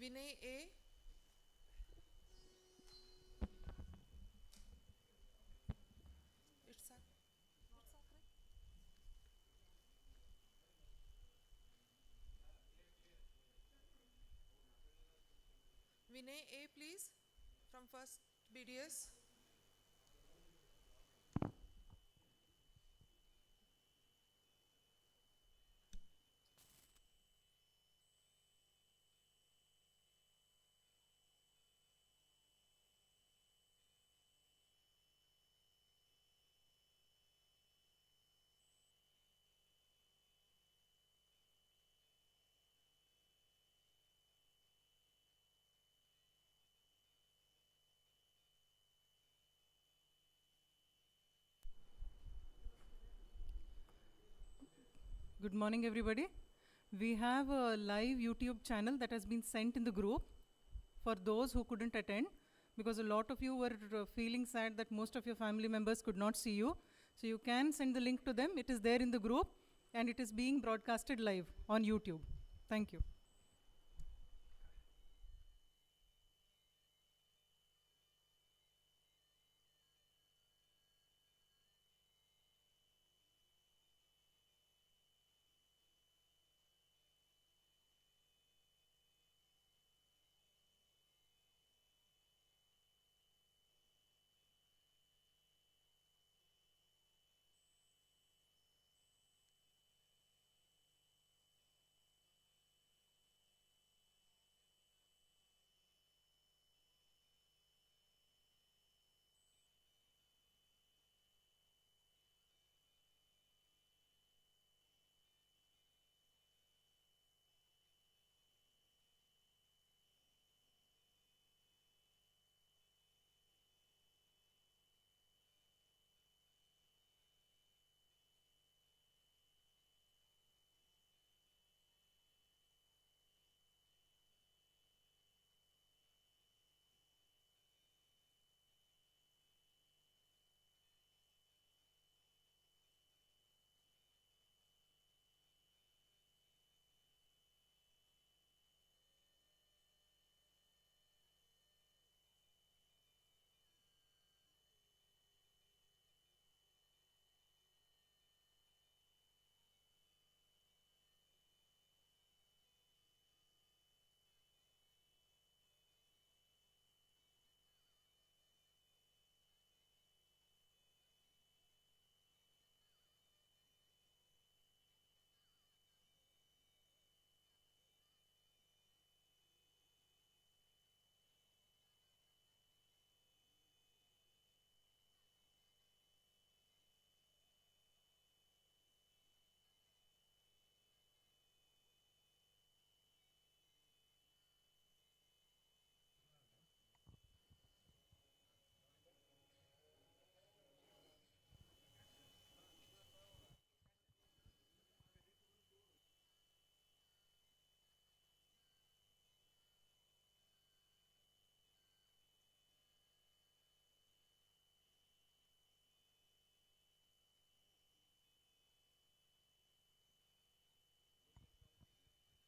Vinay A. It's Vinay A, please, from first BDS. Good morning, everybody. We have a live YouTube channel that has been sent in the group for those who couldn't attend, because a lot of you were feeling sad that most of your family members could not see you. So you can send the link to them. It is there in the group and it is being broadcasted live on YouTube. Thank you.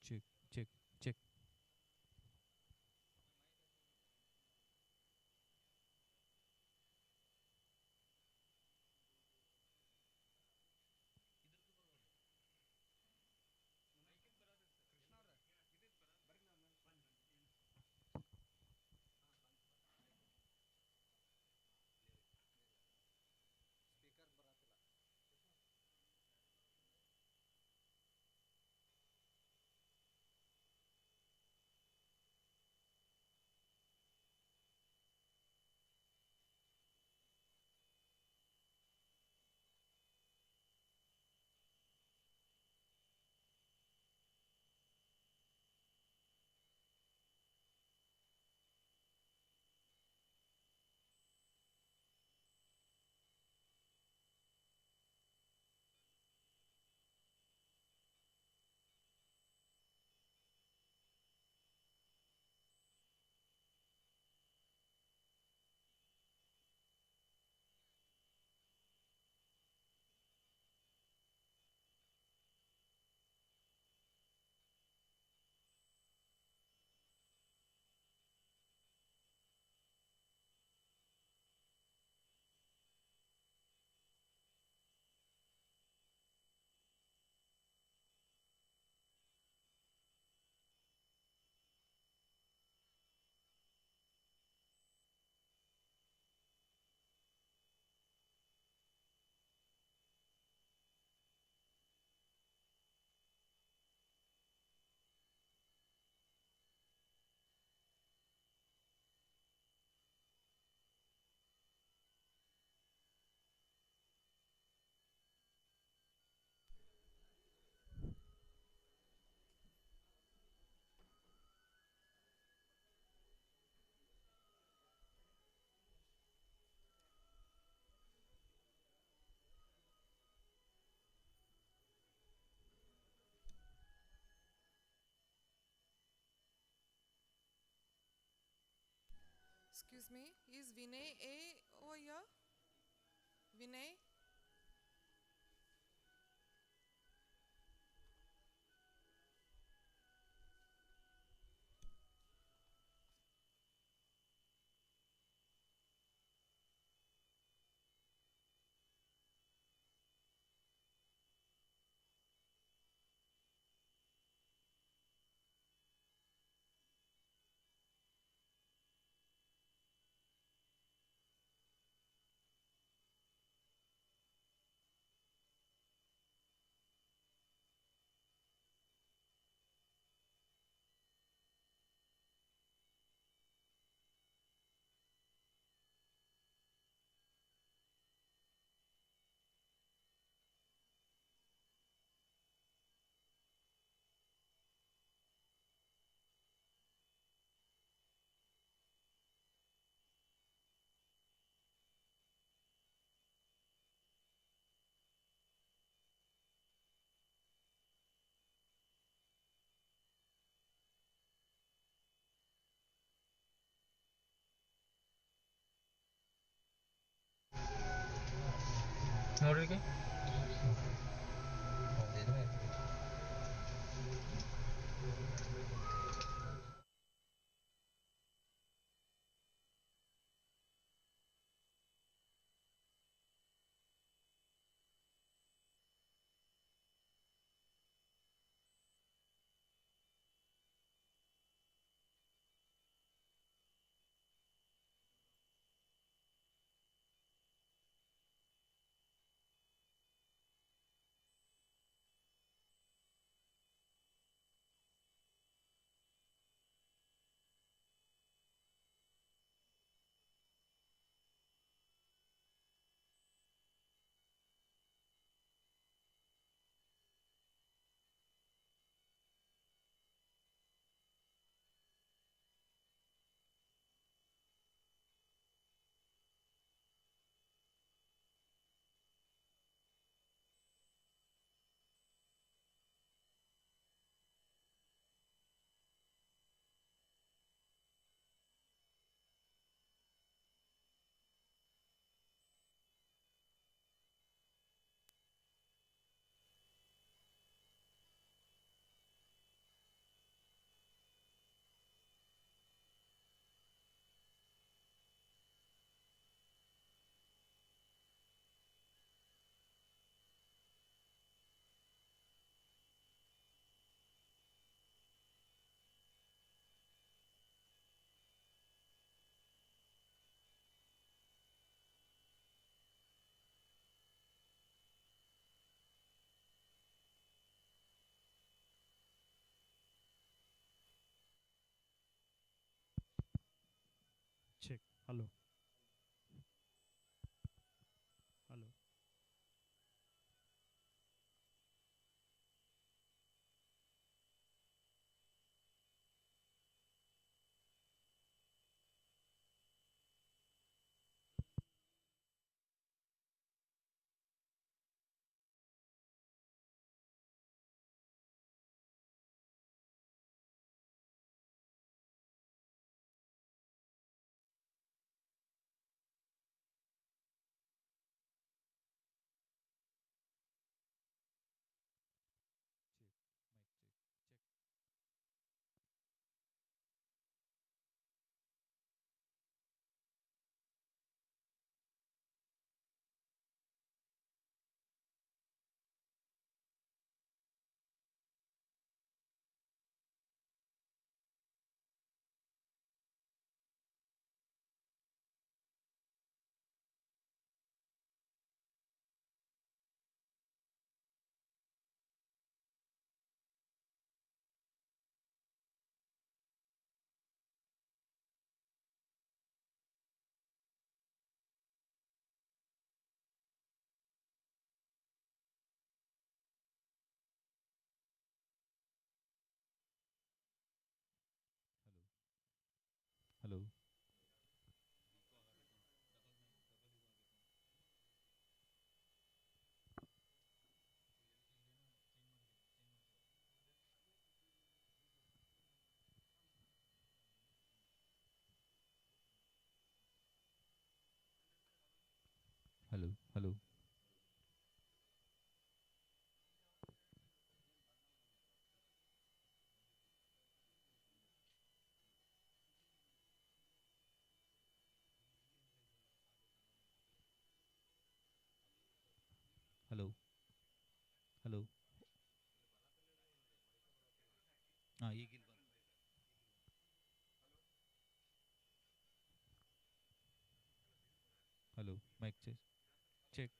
Check, check, check. Excuse me, is Vinay A over here? Vinay? ನೋಡ್ರಿ Check. Hello. Hello. Hello. Hello. Hello. ಈಗಿಲ್ ಬಂತು. Hello mic check check.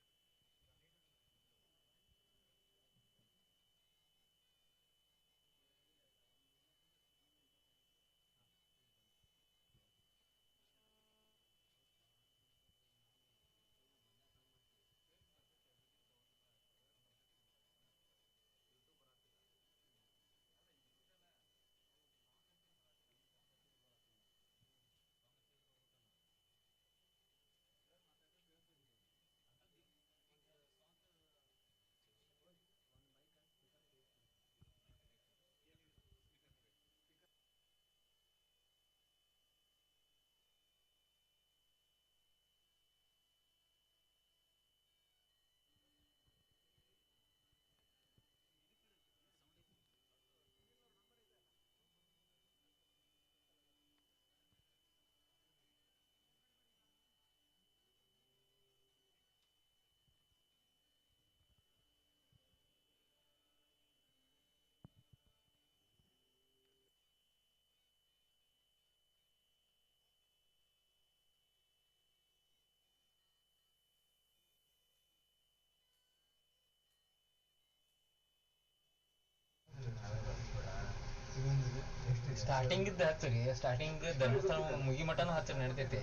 Starting ಇದ್ದ ಹಚ್ಚರಿ, starting Dharmasthala ಮುಗಿ ಮಟನೂ ಹಚ್ಚರಿ ನಡಿತೈತೆ.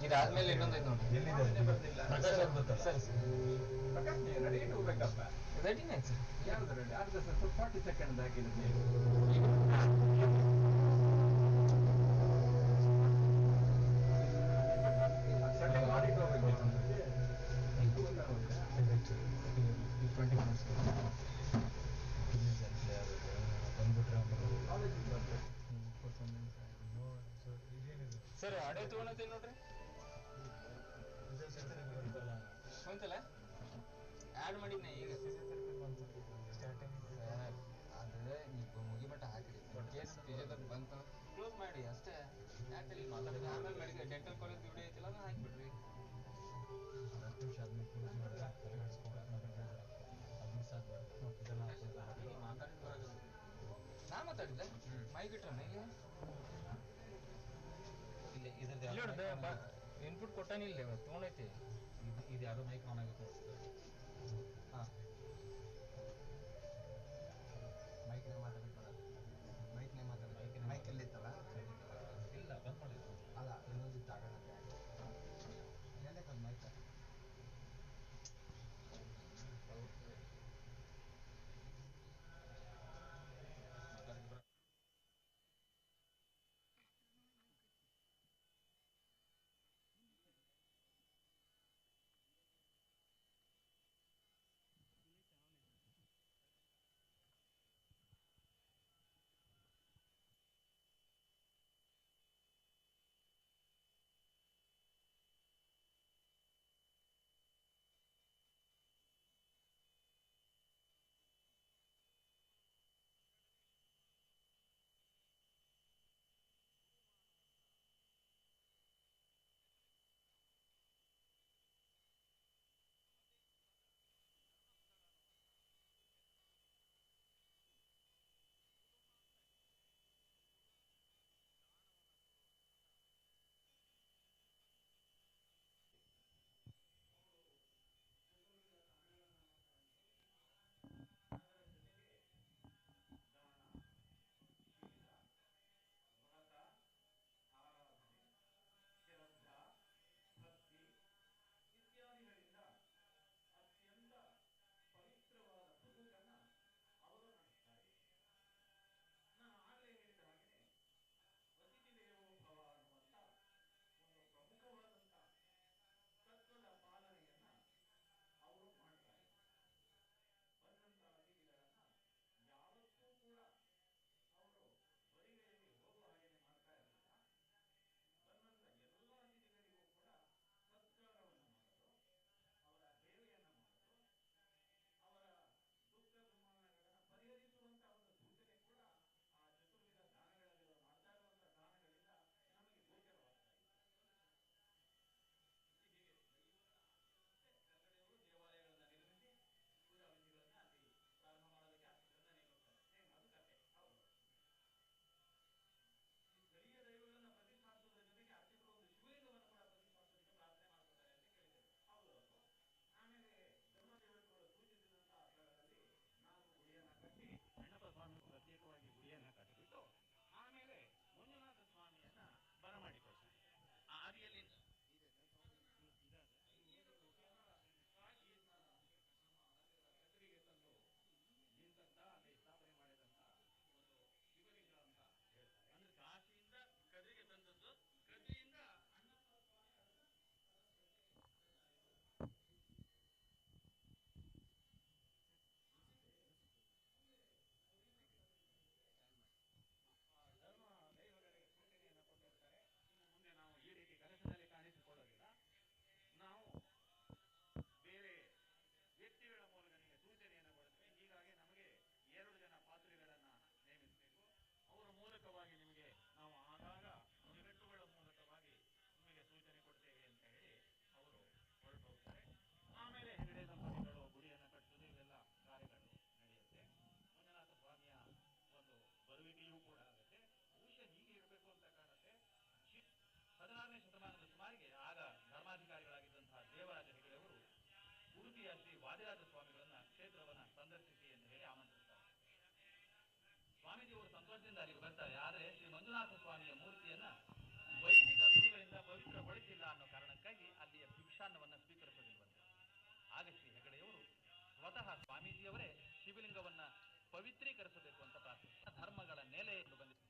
ಇದಾದ್ಮೇಲೆ ಇನ್ನೊಂದು ಐತೆ ನೋಡಿ, ರೆಡಿನೇ ಐತೆ ಸರ್. 40 ಸೆಕೆಂಡ್ ಆಗಿದೆ. ಸರ್ ಆಡೇ ತೊಗೊಂಡೈತೆ ನೋಡ್ರಿ, ಬಂತಲ್ಲ ಆ್ಯಡ್ ಮಾಡಿದ್ನ ಈಗ. ಅದು ನೀವು ಮುಗಿಮಟ್ಟ ಹಾಕಿರಿ, ಕೇಸ್ ವಿಜಯದಾಗ ಬಂತು ಕ್ಲೋಸ್ ಮಾಡಿ ಅಷ್ಟೇ. ಯಾಕೆ ಇಲ್ಲಿ ಮಾತಾಡಿದ್ರೆ ಆಮೇಲೆ ಮೆಡಿಕಲ್ ಡೆಂಟಲ್ ಕಾಲೇಜ್ ವಿಡಿಯೋ ಐತಿಲ್ಲ ಅದನ್ನ ಹಾಕಿಬಿಡ್ರಿ. 10 ನಿಮಿಷ ಆದ್ಮೇಲೆ ಕ್ಲೋಸ್ ಮಾಡಿದ್ರೆ ನಾ ಮಾತಾಡಿದ್ದೆ ಮೈಕ್ ಇಟ್ರ ಈಗ ಇನ್ಪುಟ್ ಕೊಟ್ಟಾನಿಲ್ಲ ತೊಗೊಂಡೈತಿ. ಇದು ಯಾರೋ ಮೈಕ್ ಆನ್ ಆಗುತ್ತೆ. ಹಾಂ ಮೈಕ್ನಾಗ ಮಾತಾಡ್ತಾರೆ, ಮೈಕ್ನಾಗ ಮಾತಾಡ್ತಾರೆ. ಮೈಕ್ ಎಲ್ಲಿತ್ತಲ್ಲ ಇಲ್ಲ ಬಂದ್ ಮಾಡಿದ್ರು ಅಲ್ಲ ಇನ್ನೊಂದು ತಗೊಂಡಂತೆ ಎಲ್ಲಕ್ಕೆ ಮೈಕ್ ವರ್ಷದಿಂದ ಅಲ್ಲಿಗೆ ಬರ್ತಾರೆ. ಆದರೆ ಶ್ರೀ ಮಂಜುನಾಥ ಸ್ವಾಮಿಯ ಮೂರ್ತಿಯನ್ನ ವೈದಿಕ ವಿಧಿಗಳಿಂದ ಪವಿತ್ರಗೊಳಿಸಿಲ್ಲ ಅನ್ನೋ ಕಾರಣಕ್ಕಾಗಿ ಅಲ್ಲಿಯ ಭಿಕ್ಷಾನ್ನವನ್ನು ಸ್ವೀಕರಿಸೋದಿಲ್ವಂತೆ. ಆಗ ಶ್ರೀ ಹೆಗಡೆಯವರು ಸ್ವತಃ ಸ್ವಾಮೀಜಿಯವರೇ ಶಿವಲಿಂಗವನ್ನ ಪವಿತ್ರೀಕರಿಸಬೇಕು ಅಂತ ಪ್ರಾರ್ಥಿಸಿದ ಧರ್ಮಗಳ ನೆಲೆ ಎಂದು ಬಂದಿದೆ.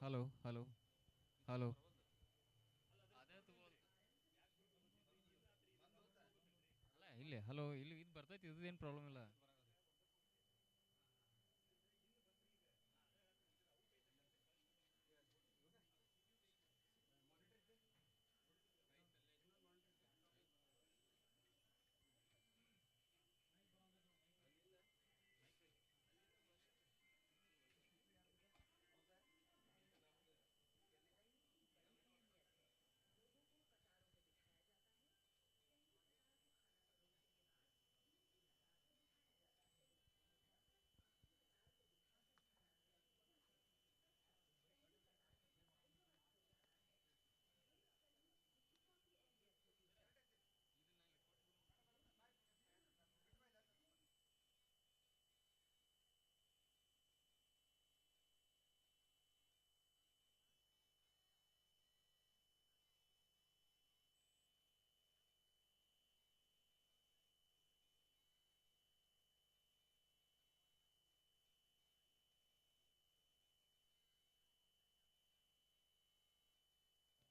ಹಲೋ ಹಲೋ ಹಲೋ ಅಲ್ಲ ಇಲ್ಲೇ ಹಲೋ ಇಲ್ಲಿ ಇದು ಬರ್ತೈತಿ, ಇದೇನು ಪ್ರಾಬ್ಲಮ್ ಇಲ್ಲ.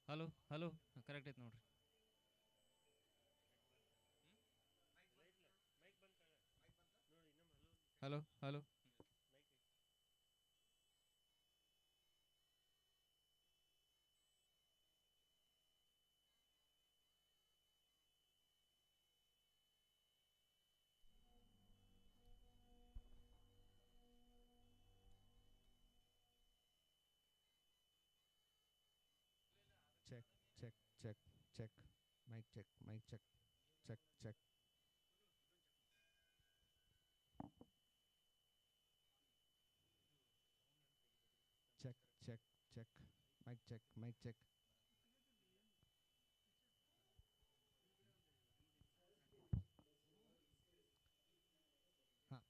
ಹಲೋ ಹಲೋ ಕರೆಕ್ಟ್ ಐತೆ ನೋಡ್ರಿ. Hello hello check check check check mic check mic check check check check check check mic check mic check. ಹಾಂ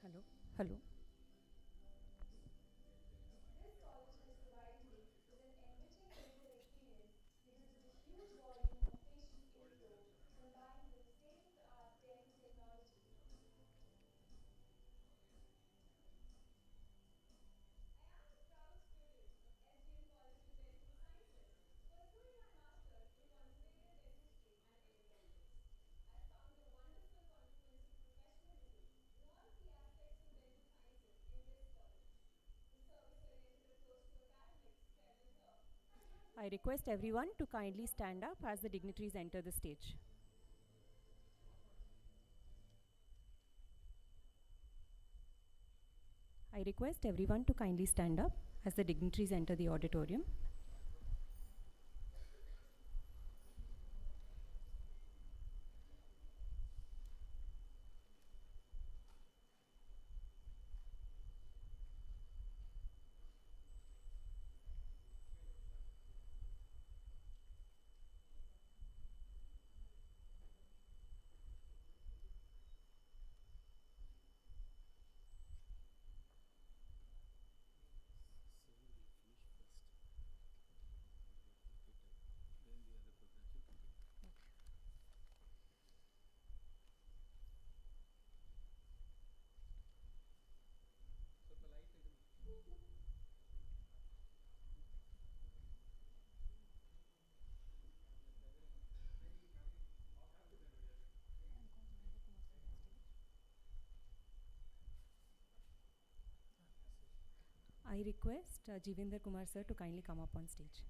Hello. Hello. This college has provided me with an enriching clinical experience because of the huge volume of patient inflow combined with state-of-the-art dental technology. I am a proud student of SGM College of Dental Sciences, pursuing my master's in conservative dentistry and endodontics. I found a wonderful confluence of professionalism in all key aspects of dental sciences in this college. The service-oriented approach to academics prevalent here has not I been request limited everyone to to the kindly stand up as the dignitaries enter the stage. I request everyone to kindly stand up as the dignitaries enter the auditorium. I request Jivendra Kumar sir to kindly come up on stage.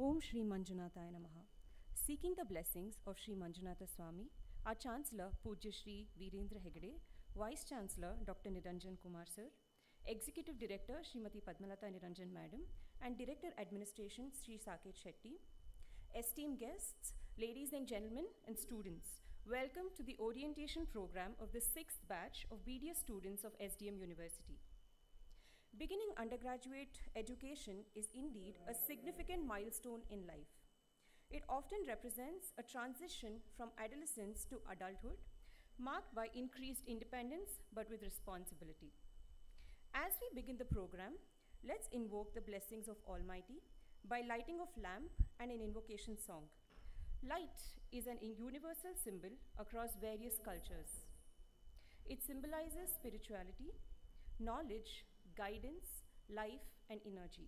Om Shri Manjunathaya Namaha. Seeking the blessings of Shri Manjunatha Swami, our Chancellor Pujya Shri Virendra Hegde, Vice Chancellor Dr. Niranjan Kumar Sir, Executive Director Srimati Padmalata Niranjan Madam, and Director Administration Sri Saket Shetty, esteemed guests, ladies and gentlemen, and students, Welcome to the orientation program of the 6th batch of BDS students of SDM University. Beginning undergraduate education is indeed a significant milestone in life. It often represents a transition from adolescence to adulthood, marked by increased independence but with responsibility. As we begin the program, let's invoke the blessings of Almighty by lighting of lamp and an invocation song. Light is an universal symbol across various cultures. It symbolizes spirituality, knowledge, guidance, life, and energy.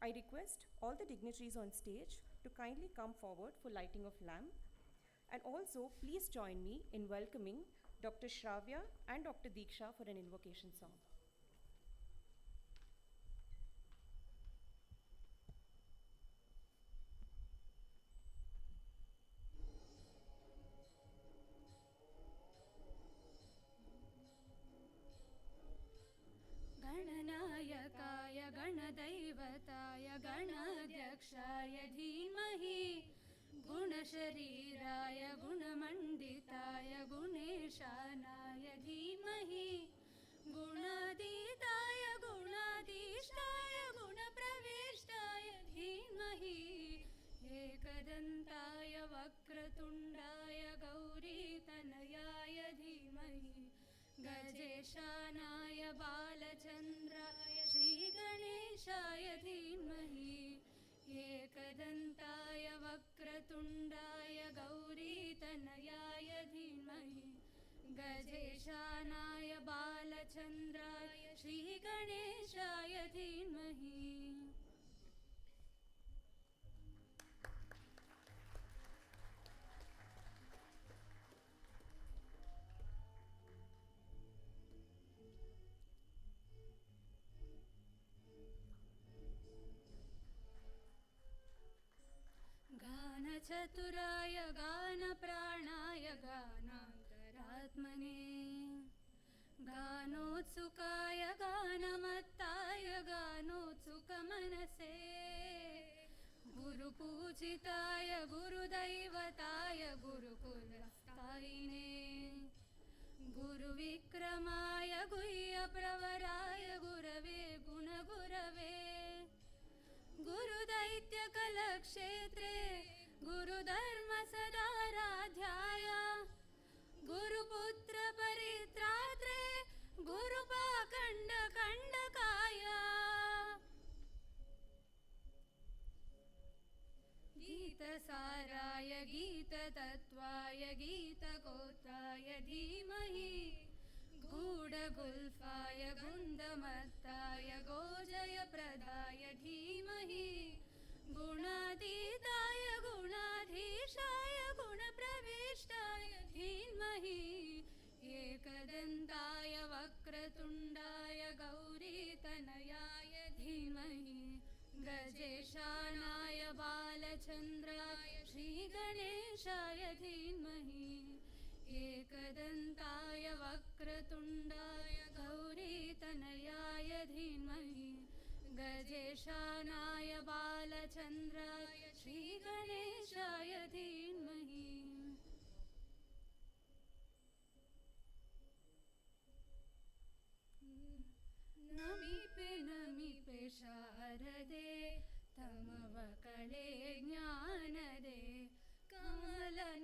I request all the dignitaries on stage to kindly come forward for lighting of lamp. And also, please join me in welcoming Dr. Shravya and Dr. Deeksha for an invocation song. गणनायकाय गणदैवताय गणाध्यक्षाय धीमहि गुणशरीराय गुणमण्डिताय गुणेशानाय धीमहि गुणातीताय गुणाधीष्टाय गुणप्रविष्टाय धीमहि एकदन्ताय वक्रतुण्डाय गौरीतनयाय धीमहि गजेशानाय बालचन्द्राय श्रीगणेशाय धीमहि एकदन्ताय वक्रतुण्डाय गौरीतनयाय धीमहि गजेशानाय बालचन्द्राय श्रीगणेशाय धीमहि गानचतुराय गानप्राणाय गानान्तरात्मने गानोत्सुकाय गानमत्ताय गानोत्सुकमनसे गुरुपूजिताय गुरुदैवताय गुरुकुलस्थायिने गुरुविक्रमाय गुह्यप्रवराय गुरवे गुणगुरवे गुरुदैत्यकलक्षेत्रे गुरुधर्मसदाराध्याय गुरुपुत्रपरित्रात्रे गुरुपाखण्डकण्डकाय गीतसाराय गीततत्त्वाय गीतगोत्राय धीमहि गूढगुल्फाय गुन्दमत्ताय गोजयप्रदाय धीमहि गुणातीताय गुणाधीशाय गुणप्रविष्टाय धीमहि एकदन्ताय वक्रतुण्डाय गौरीतनयाय धीमहि गजेशानाय बालचन्द्राय श्रीगणेशाय धीमहि एकदन्ताय वक्रतुण्डाय गौरीतनयाय धीमहि गजेशानाय बालचन्द्राय श्रीगणेशाय धीमहि नमिपे शारदे तमवकळे ज्ञानदे कमलनाभसुतन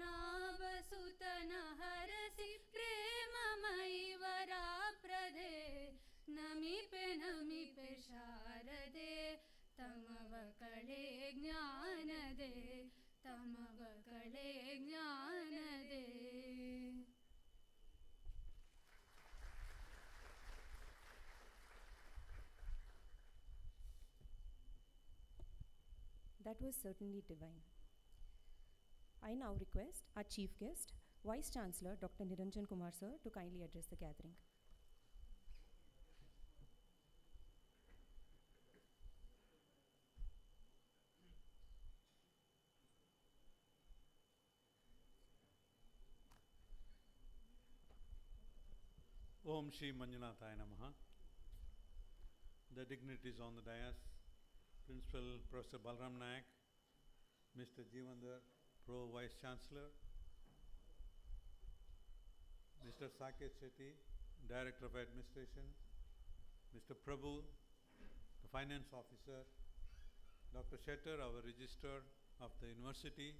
हरसि प्रेममयि वराप्रदे नमिपे शारदे तमवकळे ज्ञानदे तमवकळे ज्ञानदे That was certainly divine. I now request our chief guest, Vice Chancellor Dr. Niranjan Kumar sir, to kindly address the gathering. Om Shri Manjunathaya Namaha. The dignitaries on the dais, Principal Professor Balram Naik, Mr. Jivandar, Pro Vice Chancellor, Mr. Saket Shetty, Director of Administration, Mr. Prabhu, the Finance Officer, Dr. Shetter, our Registrar of the University,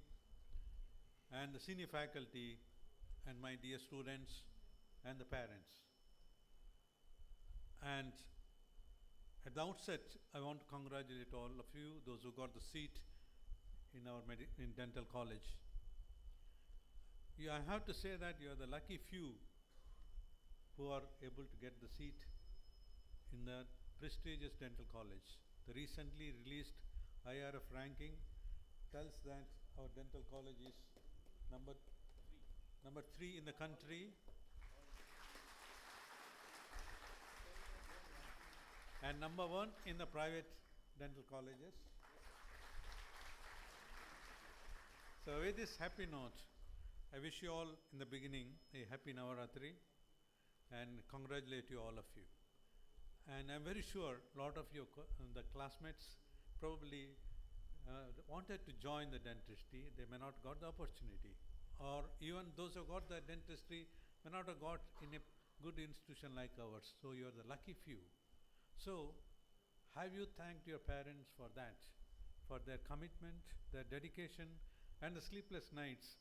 and the senior faculty, and my dear students and the parents. And at the outset, I want to congratulate all of you, those who got the seat in our in dental college. I have to say that you are the lucky few who are able to get the seat in the prestigious dental college. The recently released IRF ranking tells that our dental college is number three in the country, and number 1 in the private dental colleges. So with this happy note, I wish you all in the beginning a happy Navaratri and congratulate you, all of you. And I'm very sure a lot of your the classmates probably wanted to join the dentistry. They may not got the opportunity, or even those who got the dentistry may not have got in a good institution like ours. So you are the lucky few. So have you thanked your parents for that, for their commitment, their dedication, and the sleepless nights?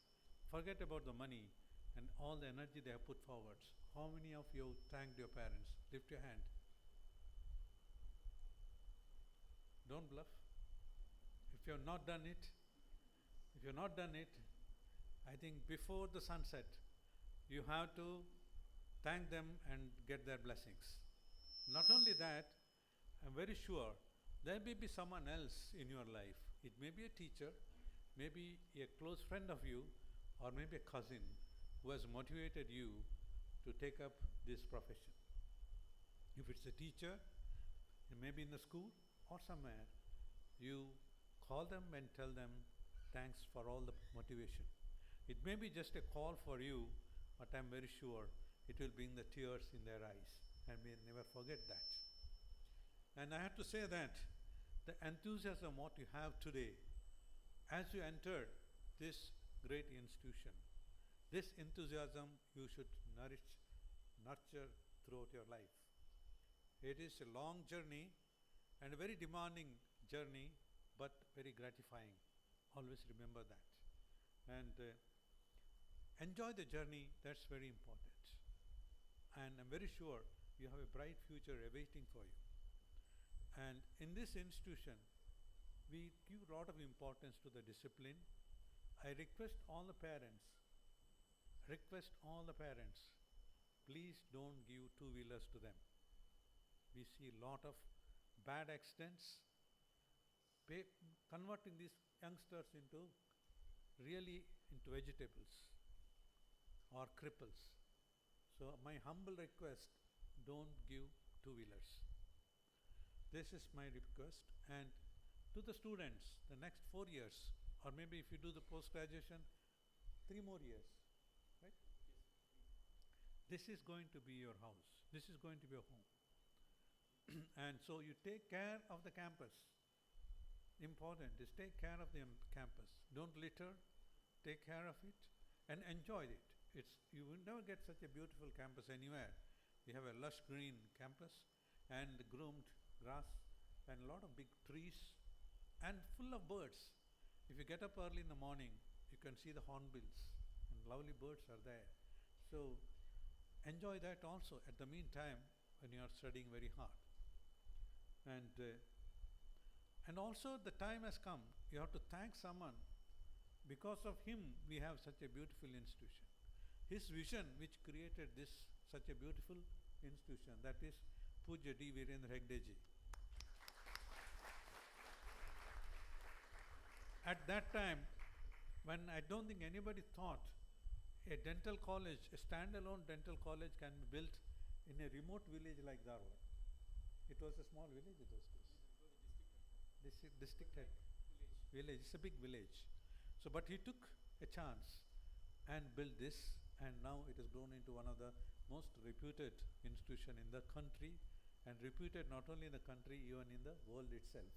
Forget about the money and all the energy they have put forwards. How many of you thanked your parents? Lift your hand. Don't bluff. If you have not done it, I think before the sunset, you have to thank them and get their blessings. Not only that, I'm very sure there may be someone else in your life. It may be a teacher, maybe a close friend of you, or maybe a cousin who has motivated you to take up this profession. If it's a teacher, maybe in the school or somewhere, you call them and tell them thanks for all the motivation. It may be just a call for you, but I'm very sure it will bring the tears in their eyes, and may never forget that. And I have to say that the enthusiasm what you have today, as you entered this great institution, this enthusiasm you should nurture throughout your life. It is a long journey and a very demanding journey, but very gratifying. Always remember that. And enjoy the journey, that's very important. And I'm very sure you have a bright future awaiting for you. And in this institution, we give a lot of importance to the discipline. I request all the parents, please don't give two-wheelers to them. We see a lot of bad accidents, converting these youngsters into vegetables or cripples. So my humble request, don't give two-wheelers. This is my request. And to the students, the next 4 years, or maybe if you do the post-graduation, 3 more years, right? This is going to be your house. This is going to be your home. And so you take care of the campus. Important is take care of the campus. Don't litter, take care of it, and enjoy it. You will never get such a beautiful campus anywhere. We have a lush green campus and groomed grass and a lot of big trees and full of birds. If you get up early in the morning, you can see the hornbills and lovely birds are there. So enjoy that also at the meantime when you are studying very hard. And also the time has come. You have to thank someone. Because of him, we have such a beautiful institution. His vision which created such a beautiful institution, that is Pujya D. Virendra Hegde ji. At that time, when I don't think anybody thought a dental college, a standalone dental college can be built in a remote village like Dharwad. It was a small village in those days. District head village. It's a big village. So, but he took a chance and built this, and now it has grown into one of the most reputed institution in the country, and reputed not only in the country, even in the world itself.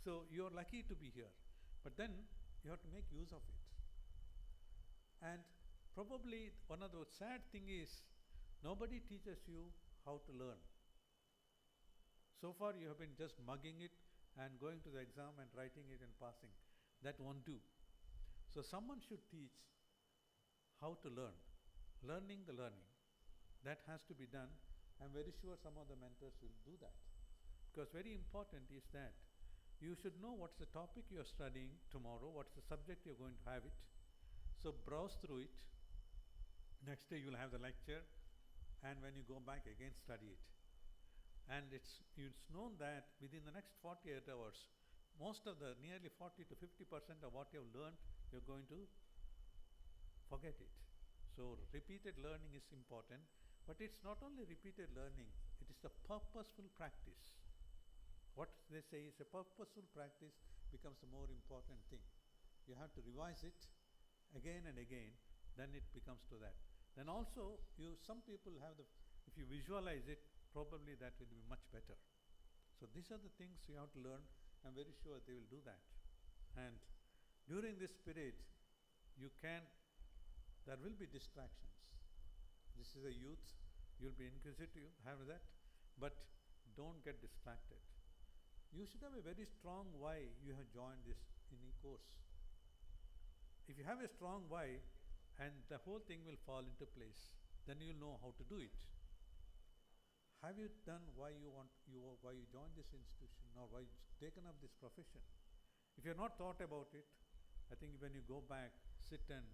So you are lucky to be here, but then you have to make use of it. And probably one of the sad thing is nobody teaches you how to learn. So far you have been just mugging it and going to the exam and writing it and passing. That won't do. So someone should teach how to learn. Learning the learning. That has to be done. I'm very sure some of the mentors will do that. Because very important is that you should know what's the topic you're studying tomorrow, what's the subject you're going to have it. So browse through it. Next day you'll have the lecture, and when you go back again study it. And it's known that within the next 48 hours, most of the nearly 40 to 50% of what you've learned, you're going to forget it. So repeated learning is important, but it's not only repeated learning, it is the purposeful practice. What they say is a purposeful practice becomes the more important thing. You have to revise it again and again, then it becomes to that. Then also, some people have if you visualize it, probably that will be much better. So these are the things you have to learn. I'm very sure they will do that. And during this period, there will be distractions. This is a youth, you'll be inquisitive, have that, but don't get distracted. You should have a very strong why you have joined this course. If you have a strong why, and the whole thing will fall into place, then you'll know how to do it. Have you done why you joined this institution, or why you've taken up this profession? If you've not thought about it, I think when you go back, sit and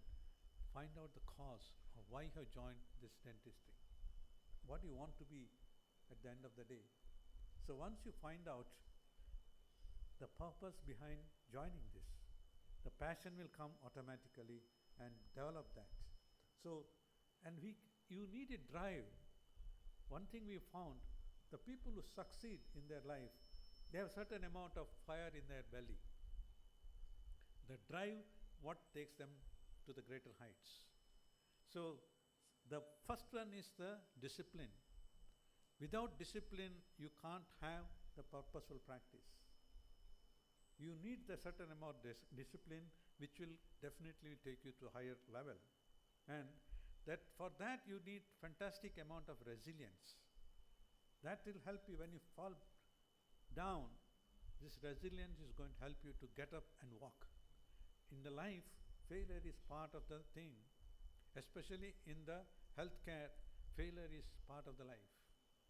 find out the cause of why you have joined this dentistry. What do you want to be at the end of the day? So once you find out the purpose behind joining this, the passion will come automatically, and develop that. So, you need a drive. One thing we found, the people who succeed in their life, they have a certain amount of fire in their belly. The drive, what takes them to the greater heights. So, the first one is the discipline. Without discipline, you can't have the purposeful practice. You need the certain amount of discipline, which will definitely take you to a higher level. And for that you need fantastic amount of resilience. That will help you when you fall down. This resilience is going to help you to get up and walk. In the life, failure is part of the thing. Especially in the healthcare, failure is part of the life.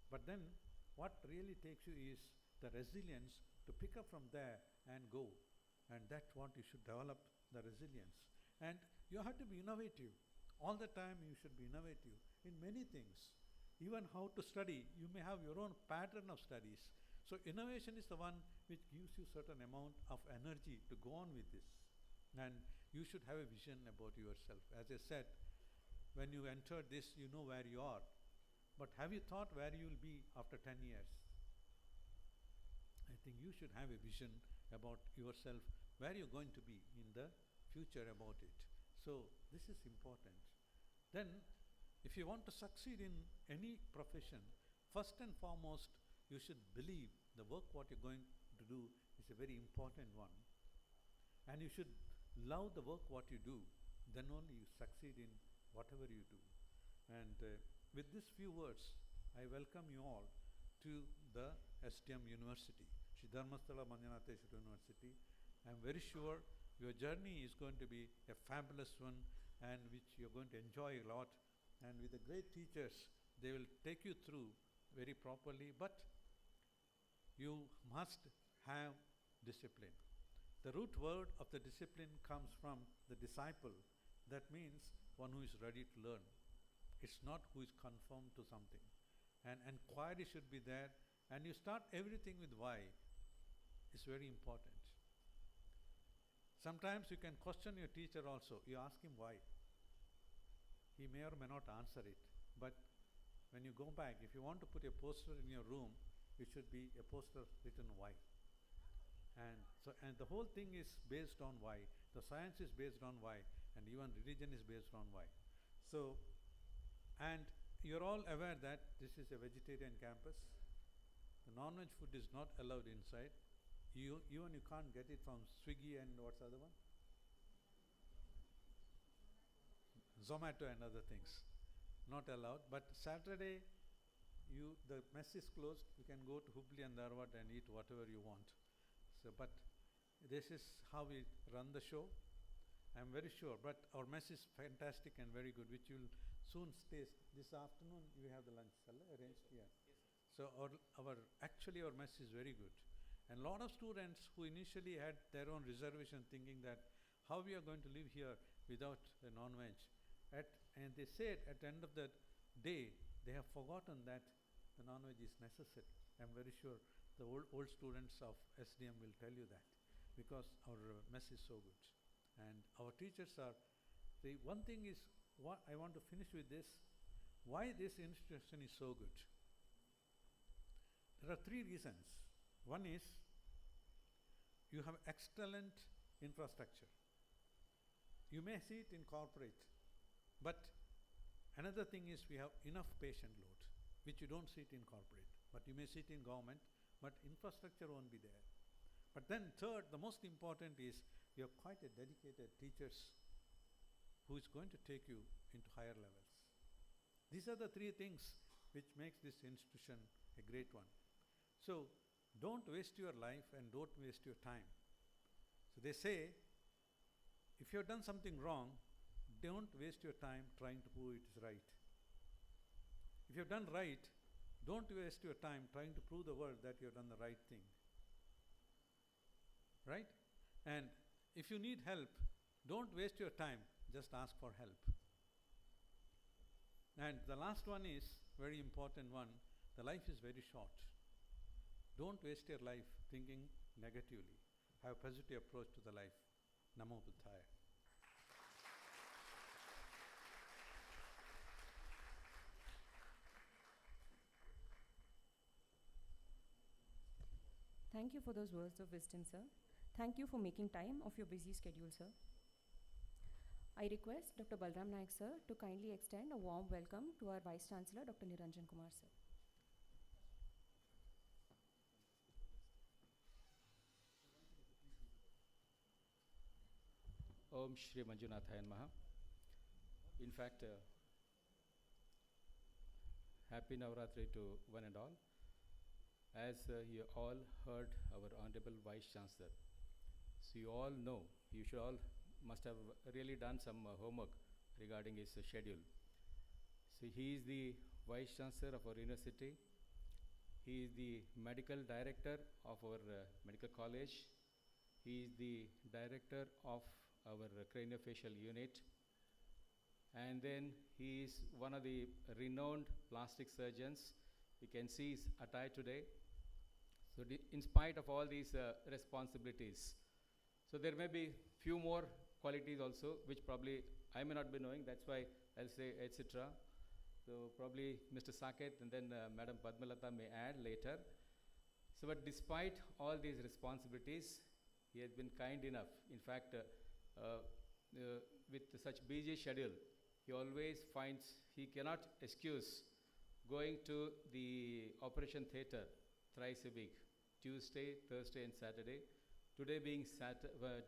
But then what really takes you is the resilience to pick up from there and go. And that's what you should develop, the resilience. And you have to be innovative. All the time you should be innovative in many things. Even how to study, you may have your own pattern of studies. So innovation is the one which gives you certain amount of energy to go on with this. And you should have a vision about yourself. As I said, when you enter this, you know where you are. But have you thought where you will be after 10 years? I think you should have a vision about yourself, where you're going to be in the future about it. So this is important. Then, if you want to succeed in any profession, first and foremost, you should believe the work what you're going to do is a very important one. And you should love the work what you do, then only you succeed in whatever you do. And with these few words, I welcome you all to the STM University, Shri Dharmasthala Manjunatheshwara University. I am very sure your journey is going to be a fabulous one, and which you're going to enjoy a lot. And with the great teachers, they will take you through very properly, but you must have discipline. The root word of the discipline comes from the disciple. That means one who is ready to learn. It's not who is conformed to something. And inquiry should be there, and you start everything with why. It's very important. Sometimes you can question your teacher also. You ask him why. He may or may not answer it. But when you go back, if you want to put a poster in your room, it should be a poster written why. And the whole thing is based on why. The science is based on why, and even religion is based on why. So, and you're all aware that this is a vegetarian campus. The non-veg food is not allowed inside. Even you can't get it from Swiggy and what's the other one? Zomato and other things. Not allowed. But Saturday, the mess is closed. You can go to Hubli and Dharwad and eat whatever you want. So, but this is how we run the show. I'm very sure. But our mess is fantastic and very good, which you'll soon taste. This afternoon, you have the lunch. Shall I arrange? Yeah. So our mess is very good. And a lot of students who initially had their own reservation thinking that how we are going to live here without a non-veg. And they said at the end of the day, they have forgotten that the non-veg is necessary. I'm very sure the old students of SDM will tell you that because our mess is so good. And our teachers are, the one thing is, what I want to finish with this, why this institution is so good. There are 3 reasons. One is, you have excellent infrastructure. You may see it in corporate, but another thing is we have enough patient load, which you don't see it in corporate, but you may see it in government, but infrastructure won't be there. But then third, the most important is you have quite a dedicated teachers who is going to take you into higher levels. These are the 3 things which makes this institution a great one. So don't waste your life and don't waste your time. So they say, if you have done something wrong, don't waste your time trying to prove it is right. If you have done right, don't waste your time trying to prove the world that you have done the right thing. Right? And if you need help, don't waste your time, just ask for help. And the last one is very important one. The life is very short. Don't waste your life thinking negatively. Have a positive approach to the life. Namo Buddhaya. Thank you for those words of wisdom, sir. Thank you for making time of your busy schedule, sir. I request Dr. Balram Naik, sir, to kindly extend a warm welcome to our Vice Chancellor, Dr. Niranjan Kumar, sir. Om Shri Manjunathaya Namaha. In fact, Happy Navratri to one and all. As you all heard our Honorable Vice Chancellor, so you all know, you should all must have really done some homework regarding his schedule. So he is the Vice Chancellor of our university. He is the Medical Director of our Medical College. He is the Director of our Craniofacial Unit. And then he is one of the renowned plastic surgeons. You can see his attire today. So in spite of all these responsibilities, so there may be few more qualities also, which probably I may not be knowing, that's why I'll say etc. So probably Mr. Saket and then Madam Padmalata may add later. So but despite all these responsibilities, he has been kind enough. In fact, with such busy schedule, he always finds he cannot excuse going to the operation theatre thrice a week, Tuesday, Thursday and Saturday. Today being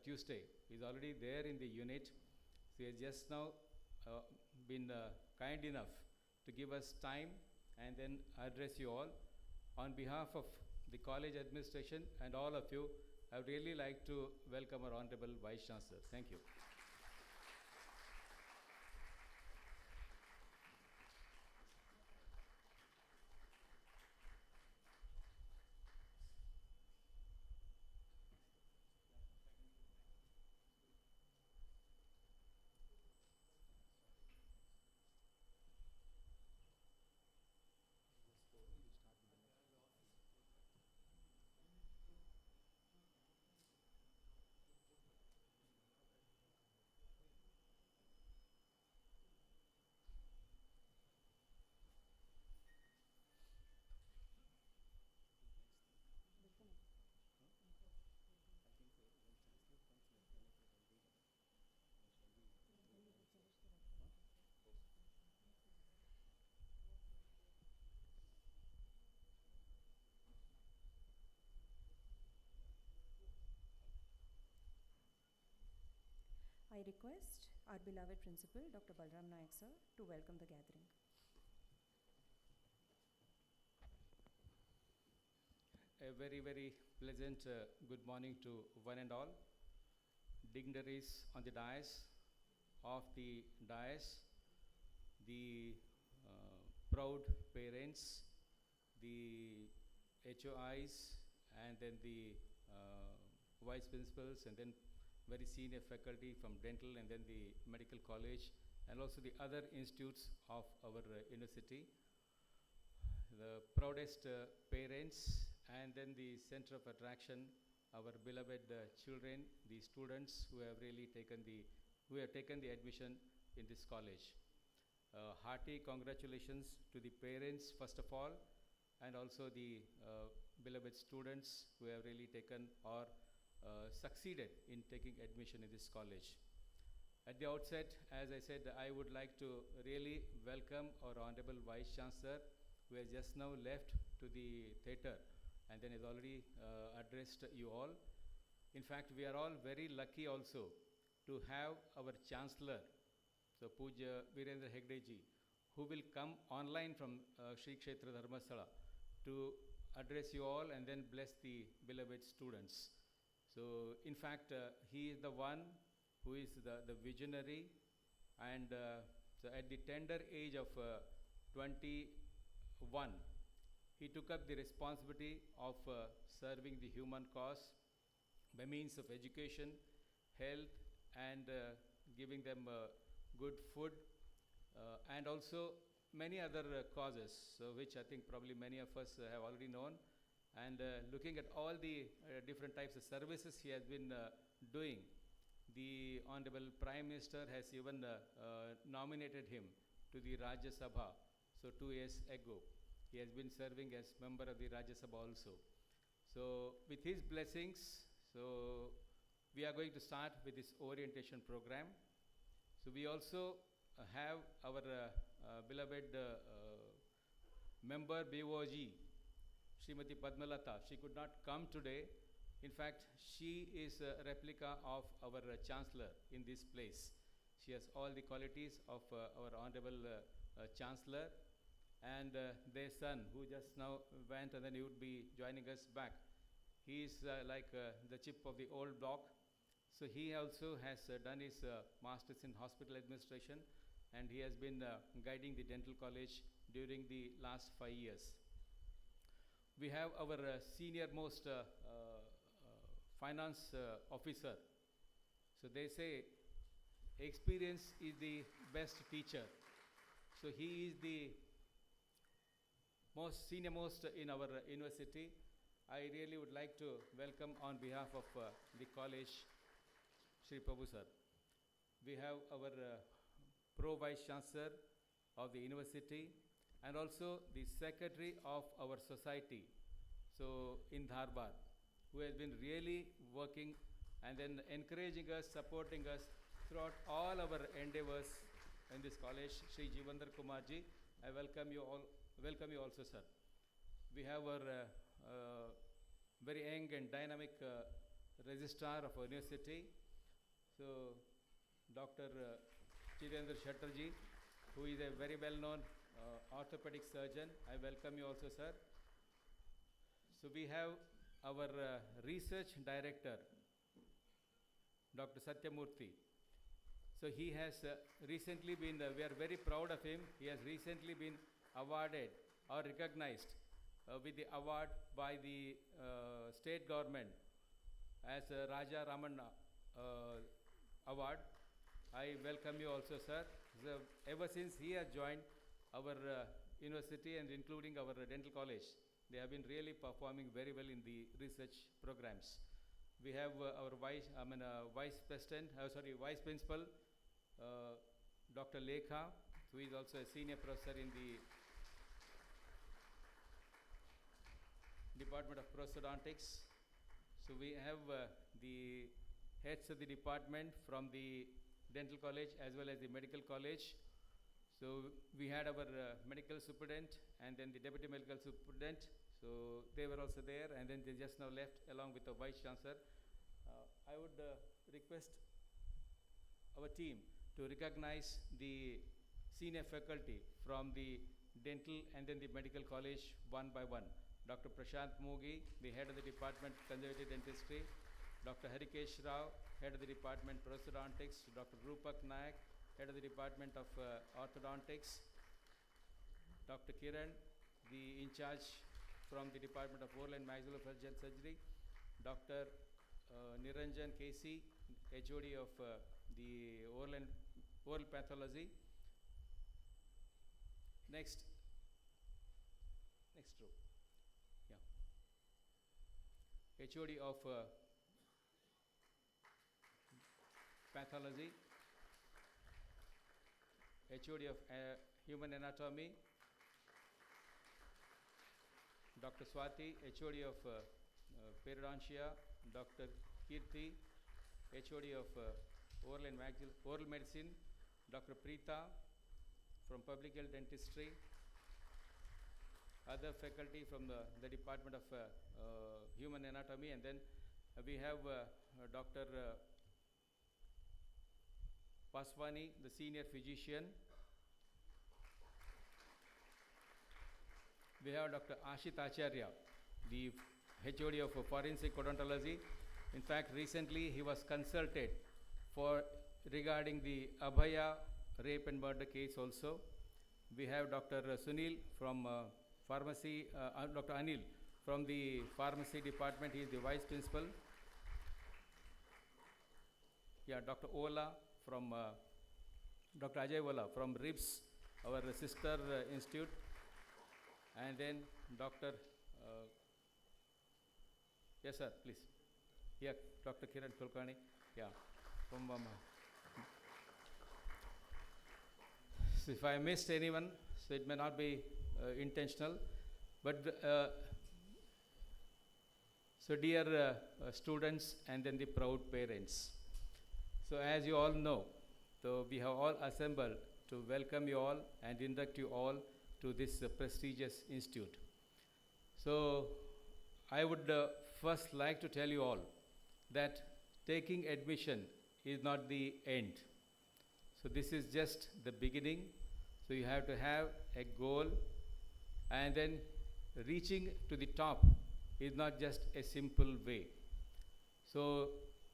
Tuesday, he's already there in the unit. So he has just now been kind enough to give us time and then address you all. On behalf of the college administration and all of you, I would really like to welcome our Honorable Vice Chancellor. Thank you. I request our beloved Principal, Dr. Balram Naik sir, to welcome the gathering. A very, very pleasant good morning to one and all. Dignitaries on the dais, off the dais, the proud parents, the HOIs, and then the vice principals, and then very senior faculty from dental, and then the medical college, and also the other institutes of our university. The proudest parents, and then the center of attraction, our beloved children, the students who have really taken the admission in this college. Hearty congratulations to the parents first of all, and also the beloved students who have really taken or succeeded in taking admission in this college. At the outset, as I said, I would like to really welcome our Honorable Vice Chancellor, who has just now left to the theatre and then has already addressed you all. In fact, we are all very lucky also to have our Chancellor, so Puja Virendra Hegde ji, who will come online from Shri Kshetra Dharmasthala to address you all and then bless the beloved students. So, in fact, he is the one who is the visionary, and so at the tender age of 21, he took up the responsibility of serving the human cause by means of education, health, and giving them good food, and also many other causes, so which I think probably many of us have already known. And looking at all the different types of services he has been doing, the Honorable Prime Minister has even nominated him to the Rajya Sabha, so 2 years ago. He has been serving as member of the Rajya Sabha also. So with his blessings, so we are going to start with this orientation program. So we also have our beloved member BOG, Srimati Padmalata. She could not come today. In fact, she is a replica of our Chancellor in this place. She has all the qualities of our Honorable Chancellor, and their son, who just now went and then he would be joining us back. He is like the chip of the old block. So he also has done his Masters in Hospital Administration, and he has been guiding the dental college during the last 5 years. We have our senior most finance officer. So they say experience is the best teacher. So he is the most senior most in our university. I really would like to welcome on behalf of the college, Shri Prabhu sir. We have our Pro Vice Chancellor of the university, and also the secretary of our society, so in Dharwad, who has been really working and then encouraging us, supporting us throughout all our endeavors in this college, Shri Jivandar Kumarji. I welcome you all. Welcome you also, sir. We have our very young and dynamic registrar of our university, so Dr. Chirendra Chatterjee, who is a very well-known orthopedic surgeon. I welcome you also, sir. So we have our research director, Dr. Satyamurthy. So he has recently been, we are very proud of him. He has recently been awarded or recognized with the award by the state government as Raja Ramanna award. I welcome you also, sir. So ever since he has joined our university and including our dental college, they have been really performing very well in the research programs. We have our vice principal, Dr. Lekha, who is also a senior professor in the Department of Prosthodontics. So we have the heads of the department from the dental college as well as the medical college. So we had our medical superintendent and then the deputy medical superintendent. So they were also there, and then they just now left along with the vice chancellor. I would request our team to recognize the senior faculty from the dental and then the medical college one by one. Dr. Prashant Mogi, the head of the Department Conservative Dentistry, Dr. Harikesh Rao, head of the Department Prosthodontics, Dr. Rupak Nayak, head of the Department of Orthodontics, Dr. Kiran, the in charge from the Department of Oral and Maxillofacial Surgery, Dr. Niranjan KC, HOD of the Oral Pathology. Next row. Yeah. HOD of Pathology, HOD of Human Anatomy, Dr. Swati, HOD of Periodontia, Dr. Kirti, HOD of Oral Medicine, Dr. Preeta from Public Health Dentistry, other faculty from the Department of Human Anatomy, and then we have Dr. Paswani, the senior physician. We have Dr. Ashit Acharya, the HOD of Forensic Odontology. In fact, recently he was consulted regarding the Abhaya rape and murder case also. We have Dr. Sunil from pharmacy, Dr. Anil from the pharmacy department. He is the vice principal. Yeah, Dr. Ola from Dr. Ajay Ola from RIBS, our sister institute. And then Dr. Yes, sir, please. Yeah, Dr. Kiran Kulkarni. Yeah, from so if I missed anyone, so it may not be intentional, but so dear students and then the proud parents. So as you all know, so we have all assembled to welcome you all and induct you all to this prestigious institute. So I would first like to tell you all that taking admission is not the end. So this is just the beginning. So you have to have a goal, and then reaching to the top is not just a simple way. So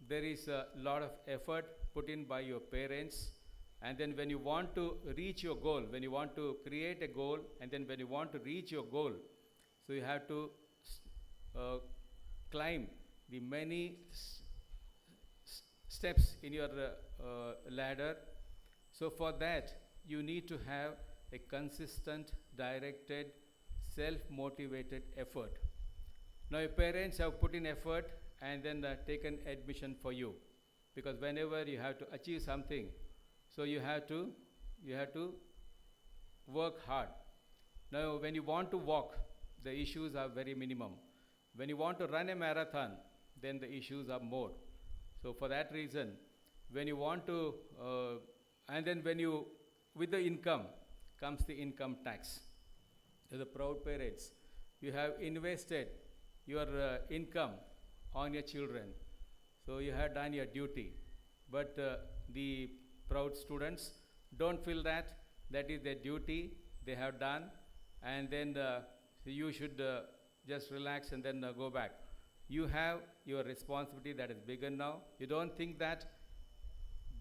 there is a lot of effort put in by your parents, and then when you want to reach your goal, when you want to create a goal, and then when you want to reach your goal, so you have to climb the many steps in your ladder. So for that, you need to have a consistent, directed, self-motivated effort. Now your parents have put in effort and then taken admission for you, because whenever you have to achieve something, so you have to work hard. Now when you want to walk, the issues are very minimum. When you want to run a marathon, then the issues are more. So for that reason, when you want to, and then when you, with the income comes the income tax. So the proud parents, you have invested your income on your children. So you have done your duty. But the proud students don't feel that is their duty, they have done, and then you should just relax and then go back. You have your responsibility that is bigger now. You don't think that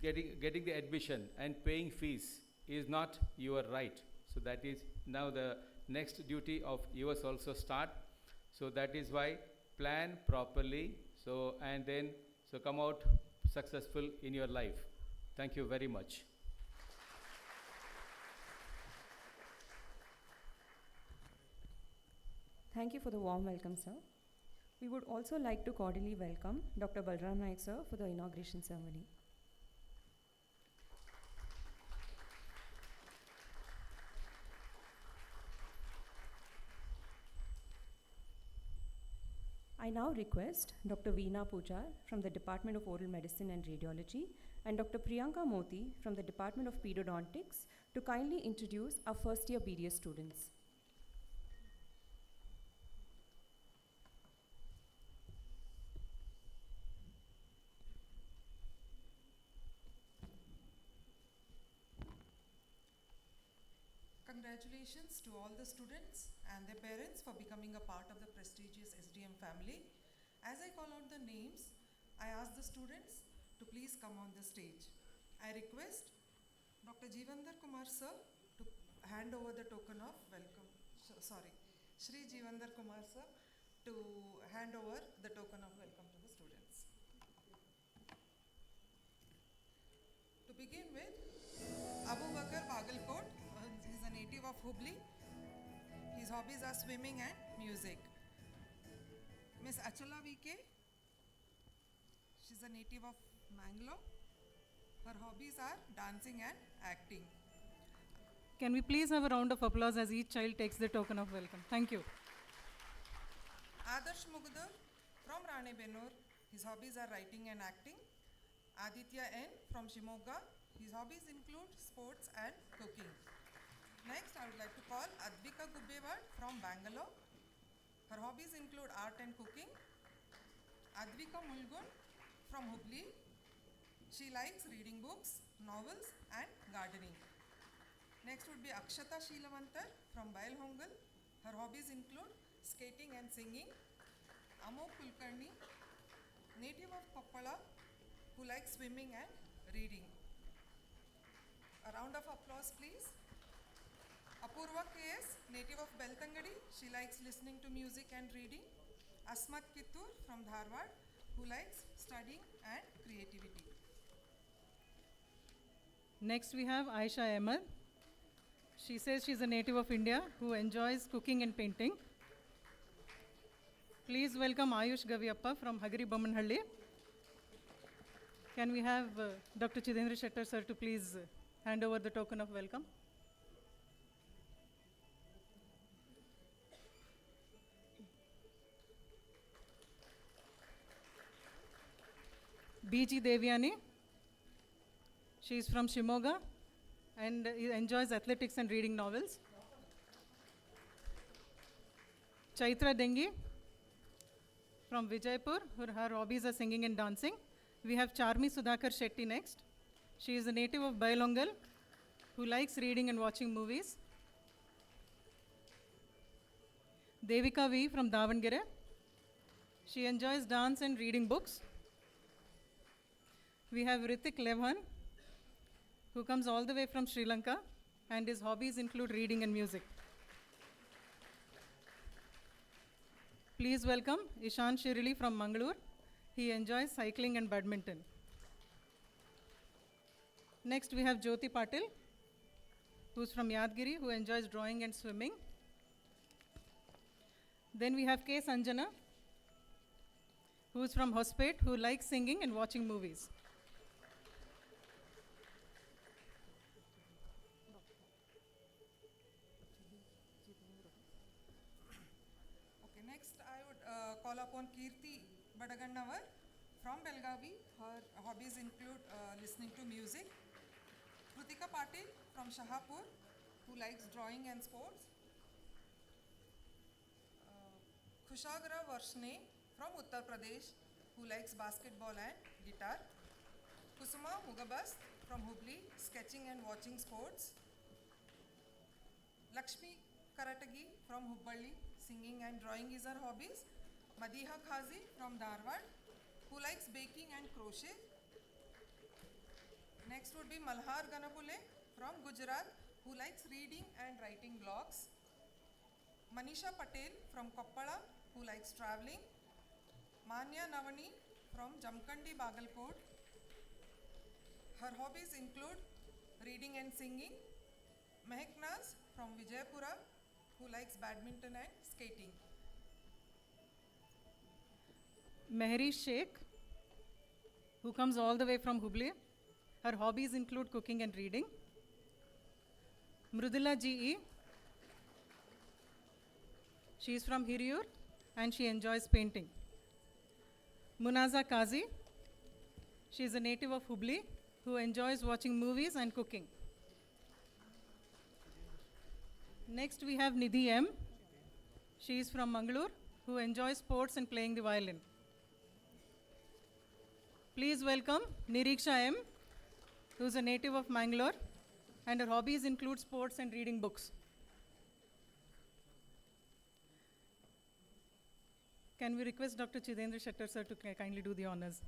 getting the admission and paying fees is not your right. So that is now the next duty of yours also start. So that is why plan properly, so and then so come out successful in your life. Thank you very much. Thank you for the warm welcome, sir. We would also like to cordially welcome Dr. Balram Naik, sir, for the inauguration ceremony. I now request Dr. Veena Pujar from the Department of Oral Medicine and Radiology and Dr. Priyanka Moti from the Department of Periodontics to kindly introduce our first year BDS students. Congratulations to all the students and their parents for becoming a part of the prestigious SDM family. As I call out the names, I ask the students to please come on the stage. I request Dr. Jeevandar Kumar sir to hand over the token of welcome. Shri Jeevandar Kumar sir to hand over the token of welcome to the students. To begin with, Abu Bakr Bagalkot, he is a native of Hubli. His hobbies are swimming and music. Miss Achala VK, she is a native of Mangalore. Her hobbies are dancing and acting. Can we please have a round of applause as each child takes the token of welcome? Thank you. Adarsh Mugdar from Ranebenur, his hobbies are writing and acting. Aditya N from Shimoga, his hobbies include sports and cooking. Next, I would like to call Advika Gubbewad from Bangalore. Her hobbies include art and cooking. Advika Mulgun from Hubli, she likes reading books, novels and gardening. Next would be Akshata Sheelavantar from Bailhongal. Her hobbies include skating and singing. Amok Kulkarni, native of Koppala, who likes swimming and reading. A round of applause please. Apurva KS, native of Beltangadi, she likes listening to music and reading. Asmat Kittur from Dharwad, who likes studying and creativity. Next we have Aisha Ahmed. She says she's a native of India who enjoys cooking and painting. Please welcome Ayush Gaviappa from Hagari Bommanhalli. Can we have Dr. Chidendra Shettar sir to please hand over the token of welcome? BG Devyani. She is from Shimoga and enjoys athletics and reading novels. Chaitra Dengi from Vijaypur, her hobbies are singing and dancing. We have Charmi Sudhakar Shetty next. She is a native of Bailongal who likes reading and watching movies. Devika V from Davangere. She enjoys dance and reading books. We have Ritik Levhan, who comes all the way from Sri Lanka, and his hobbies include reading and music. Please welcome Ishan Shirili from Mangalore. He enjoys cycling and badminton. Next we have Jyoti Patil, who's from Yadgiri, who enjoys drawing and swimming. Then we have K. Sanjana, who's from Hospet, who likes singing and watching movies. Okay, next I would call upon Kirti Badagannavar from Belgavi. Her hobbies include listening to music. Krutika Patil from Shahapur, who likes drawing and sports. Kushagra Varshne from Uttar Pradesh, who likes basketball and guitar. Kusuma Mugabast from Hubli, sketching and watching sports. Lakshmi Karatagi from Hubballi, singing and drawing is her hobbies. Madiha Khazi from Dharwad, who likes baking and crochet. Next would be Malhar Ganapule from Gujarat, who likes reading and writing blogs. Manisha Patel from Koppala, who likes traveling. Manya Navani from Jamkandi Bagalkot. Her hobbies include reading and singing. Mehak Naz from Vijaypura, who likes badminton and skating. Mehri Sheikh, who comes all the way from Hubli. Her hobbies include cooking and reading. Mrudula GE, she is from Hiriyur and she enjoys painting. Munaza Kazi, she is a native of Hubli who enjoys watching movies and cooking. Next we have Nidhi M. She is from Mangalore who enjoys sports and playing the violin. Please welcome Niriksha M, who is a native of Mangalore and her hobbies include sports and reading books. Can we request Dr. Chidendra Shettar sir to kindly do the honors?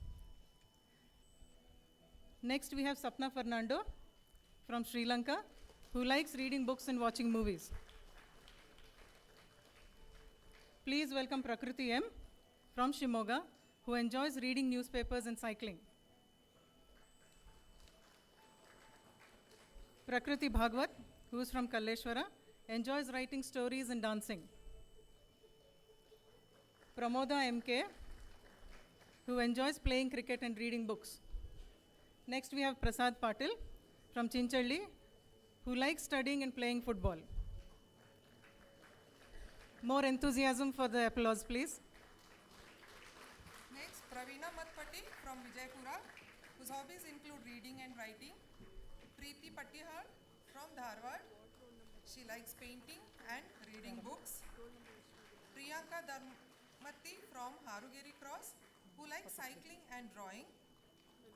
Next we have Sapna Fernando from Sri Lanka, who likes reading books and watching movies. Please welcome Prakriti M from Shimoga, who enjoys reading newspapers and cycling. Prakriti Bhagwat, who is from Kalleshwara, enjoys writing stories and dancing. Pramoda MK, who enjoys playing cricket and reading books. Next we have Prasad Patil from Chinchalli, who likes studying and playing football. More enthusiasm for the applause, please. Next, Praveena Matpati from Vijaypura, whose hobbies include reading and writing. Preeti Pattihar from Dharwad, she likes painting and reading books. Priyanka Dharmati from Harugeri Cross, who likes cycling and drawing.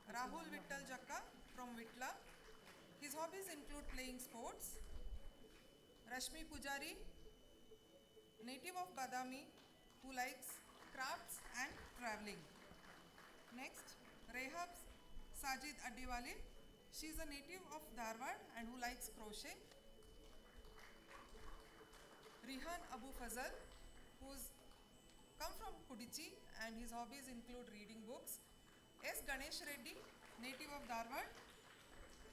Rahul Vittal Jakka from Vitla, his hobbies include playing sports. Rashmi Pujari, native of Badami, who likes crafts and traveling. Next, Rehab Sajid Addiwale, she is a native of Dharwad and who likes crochet. Rihan Abu Fazal, who's come from Kudichi and his hobbies include reading books. S. Ganesh Reddy, native of Dharwad,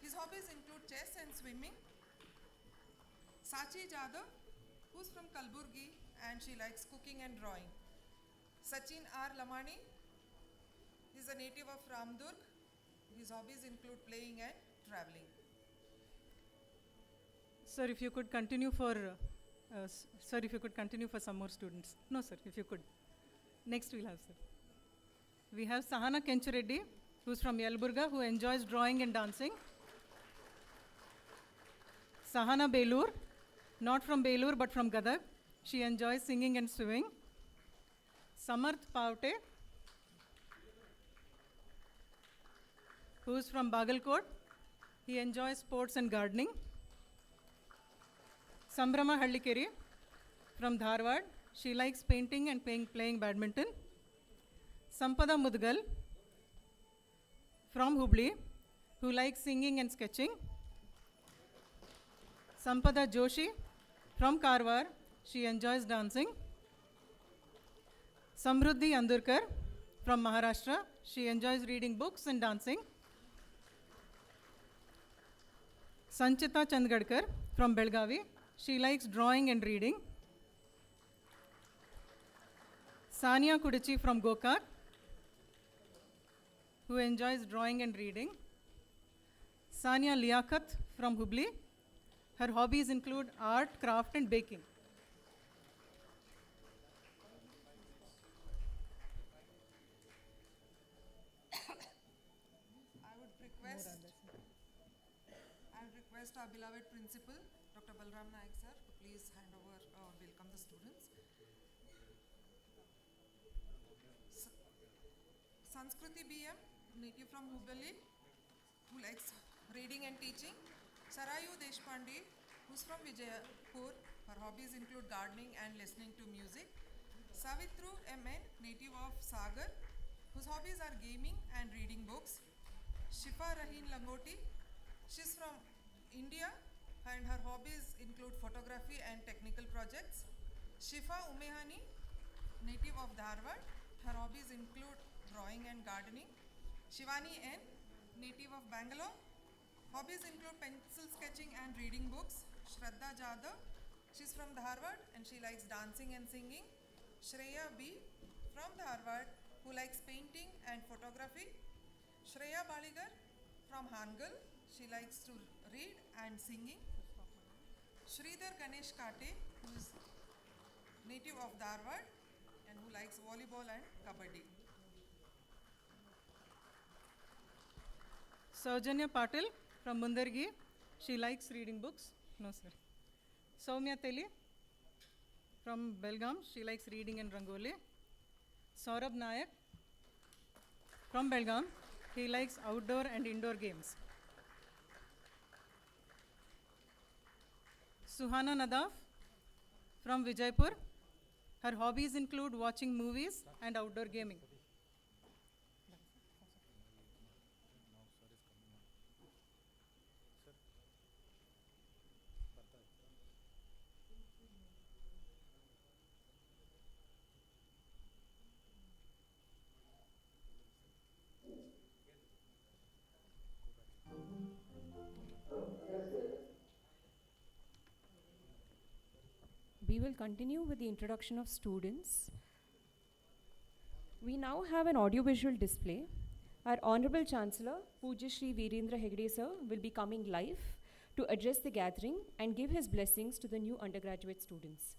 his hobbies include chess and swimming. Sachi Jadhav, who's from Kalburgi and she likes cooking and drawing. Sachin R. Lamani, he's a native of Ramdurg. His hobbies include playing and traveling. Sir, if you could continue for, some more students. No, sir, if you could. Next we'll have, sir. We have Sahana Kenchureddy, who's from Yelburga, who enjoys drawing and dancing. Sahana Belur, not from Belur but from Gadag. She enjoys singing and swimming. Samarth Pavte, who is from Bagalkot. He enjoys sports and gardening. Sambrama Hallikeri from Dharwad. She likes painting and playing badminton. Sampada Mudgal from Hubli, who likes singing and sketching. Sampada Joshi from Karwar, she enjoys dancing. Samruddhi Andurkar from Maharashtra, she enjoys reading books and dancing. Sanchita Chandgadkar from Belgavi, she likes drawing and reading. Sania Kudichi from Gokak, who enjoys drawing and reading. Sania Liaquat from Hubli, her hobbies include art, craft and baking. I would request our beloved principal, Dr. Balram Naik sir, to please hand over or welcome the students. Sanskriti BM, native from Hubballi, who likes reading and teaching. Sarayu Deshpande, who's from Vijaypur, her hobbies include gardening and listening to music. Savitru MN, native of Sagar, whose hobbies are gaming and reading books. Shifa Raheen Langoti, she's from India and her hobbies include photography and technical projects. Shifa Umehani, native of Dharwad, her hobbies include drawing and gardening. Shivani N, native of Bangalore, hobbies include pencil sketching and reading books. Shraddha Jadhav, she's from Dharwad and she likes dancing and singing. Shreya B from Dharwad, who likes painting and photography. Shreya Baligar from Hangal, she likes to read and singing. Sridhar Ganesh Kate, who is native of Dharwad and who likes volleyball and kabaddi. Saujanya Patil from Mundargi, she likes reading books. No, sir. Soumya Teli from Belgaum, she likes reading and Rangoli. Saurabh Nayak from Belgaum, he likes outdoor and indoor games. Suhana Nadaf from Vijaypur. Her hobbies include watching movies and outdoor gaming. We will continue with the introduction of students. We now have an audiovisual display. Our Honorable Chancellor, Pujya Shri Virendra Hegde sir, will be coming live to address the gathering and give his blessings to the new undergraduate students.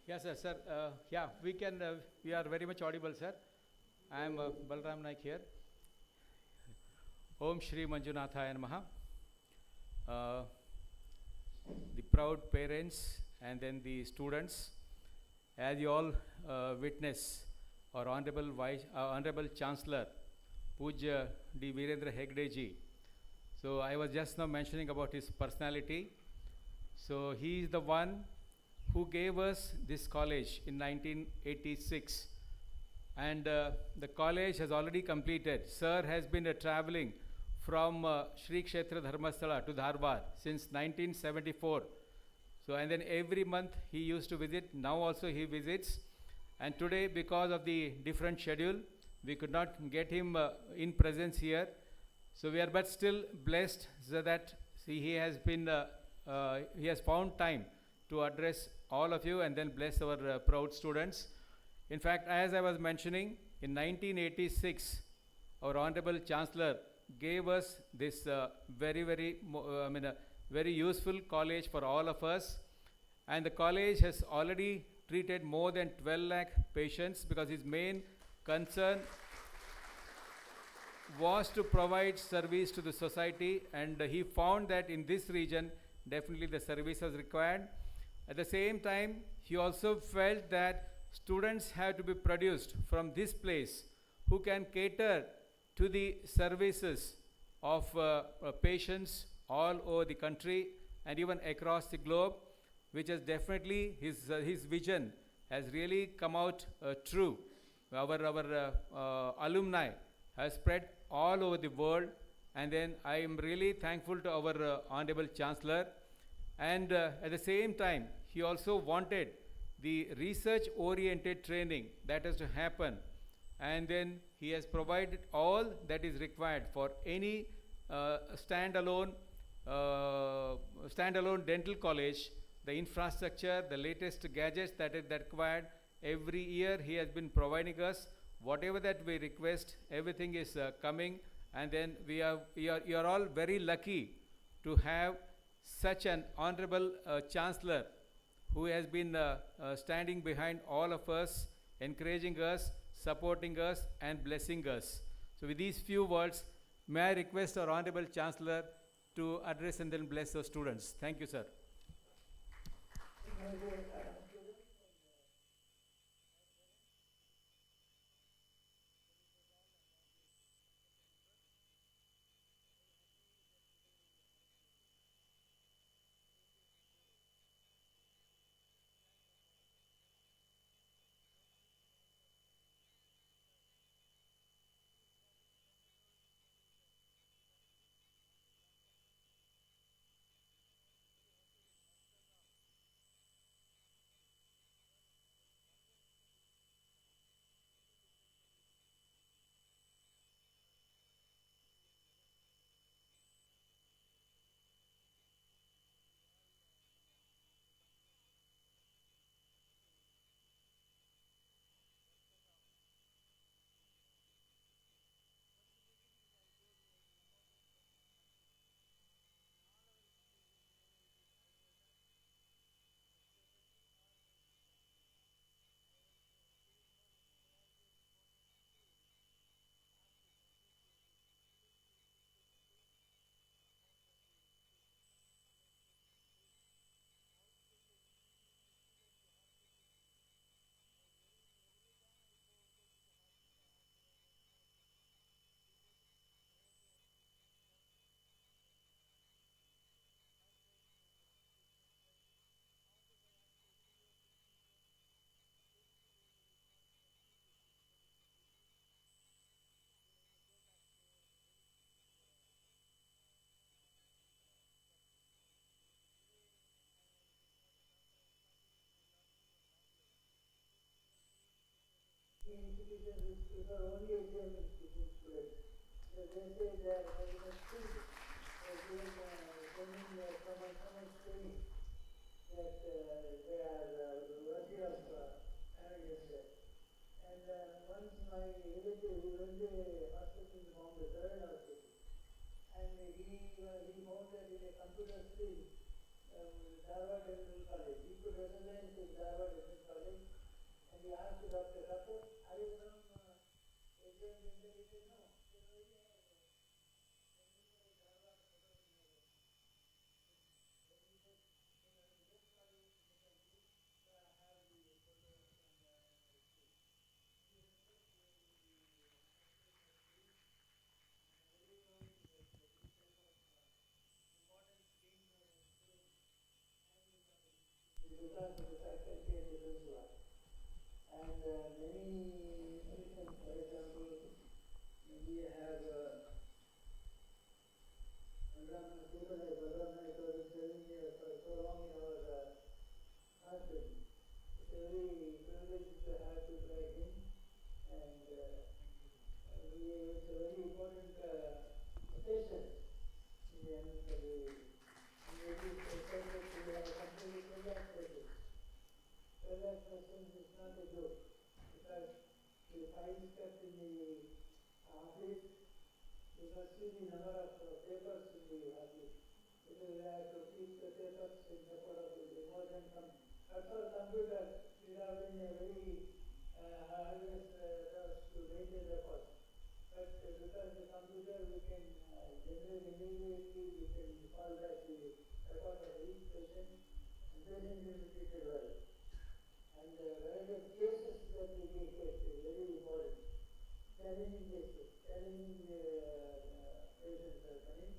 Yes, sir. Sir, yeah, we can. We are very much audible, sir. I am Balram Naik here. Om Shri Manjunathaya Namaha. The proud parents and then the students, as you all witness, our Honorable Chancellor, Pujya D. Virendra Hegde ji. So I was just now mentioning about his personality. So he is the one who gave us this college in 1986, and the college has already completed. Sir has been traveling from Shri Kshetra Dharmasthala to Dharwad since 1974. So, and then every month he used to visit. Now also he visits, and today, because of the different schedule, we could not get him in presence here. So we are but still blessed so that he has been he has found time to address all of you and then bless our proud students. In fact, as I was mentioning, in 1986, our Honorable Chancellor gave us this very useful college for all of us. And the college has already treated more than 12 lakh patients, because his main concern was to provide service to the society, and he found that in this region, definitely the service was required. At the same time, he also felt that students have to be produced from this place who can cater to the services of patients all over the country and even across the globe, which is definitely his vision has really come out true. Our alumni has spread all over the world, and then I am really thankful to our Honorable Chancellor. And at the same time, he also wanted the research-oriented training that has to happen, and then he has provided all that is required for any standalone dental college, the infrastructure, the latest gadgets that is required. Every year he has been providing us whatever that we request. Everything is coming, and then you are all very lucky to have such an honorable Chancellor who has been standing behind all of us, encouraging us, supporting us, and blessing us. So with these few words, may I request our Honorable Chancellor to address and then bless the students. Thank you, sir. institutions which prefer only HM institution students. So they say they are very much free. They are doing summer training that they are worthy of having us there. And once my relative, he went to a hospital in Bombay, third hospital, and he found that in a computer stream, Dharwad Dental College. He could recognize the Dharwad Dental College, and he asked the doctor, are you from HM Dental? He said, no. He said, well, yeah, Dharwad photo in my room. Then he said, just call it Dental, so I have the photo from the stream. He respects the very knowing that this type of importance gained by the students because of the faculty and the principal. And many institutions, for example, we have people like alumni who have been serving here for so long in our hospital. It's a very privilege to have people like him, and it's a very important station in the end of the maybe separate to have a completely cardiac station. Cardiac station is not a joke, because the files kept in the office, you must see the number of papers in the office. Because we have to keep the papers in support of the more than some. But for computer, we have been a very always to maintain records. But because the computer, we can generate immediately, we can call back the record of each patient, and patient will be treated well. And various cases that we get is very important. Challenging cases, challenging patients are coming,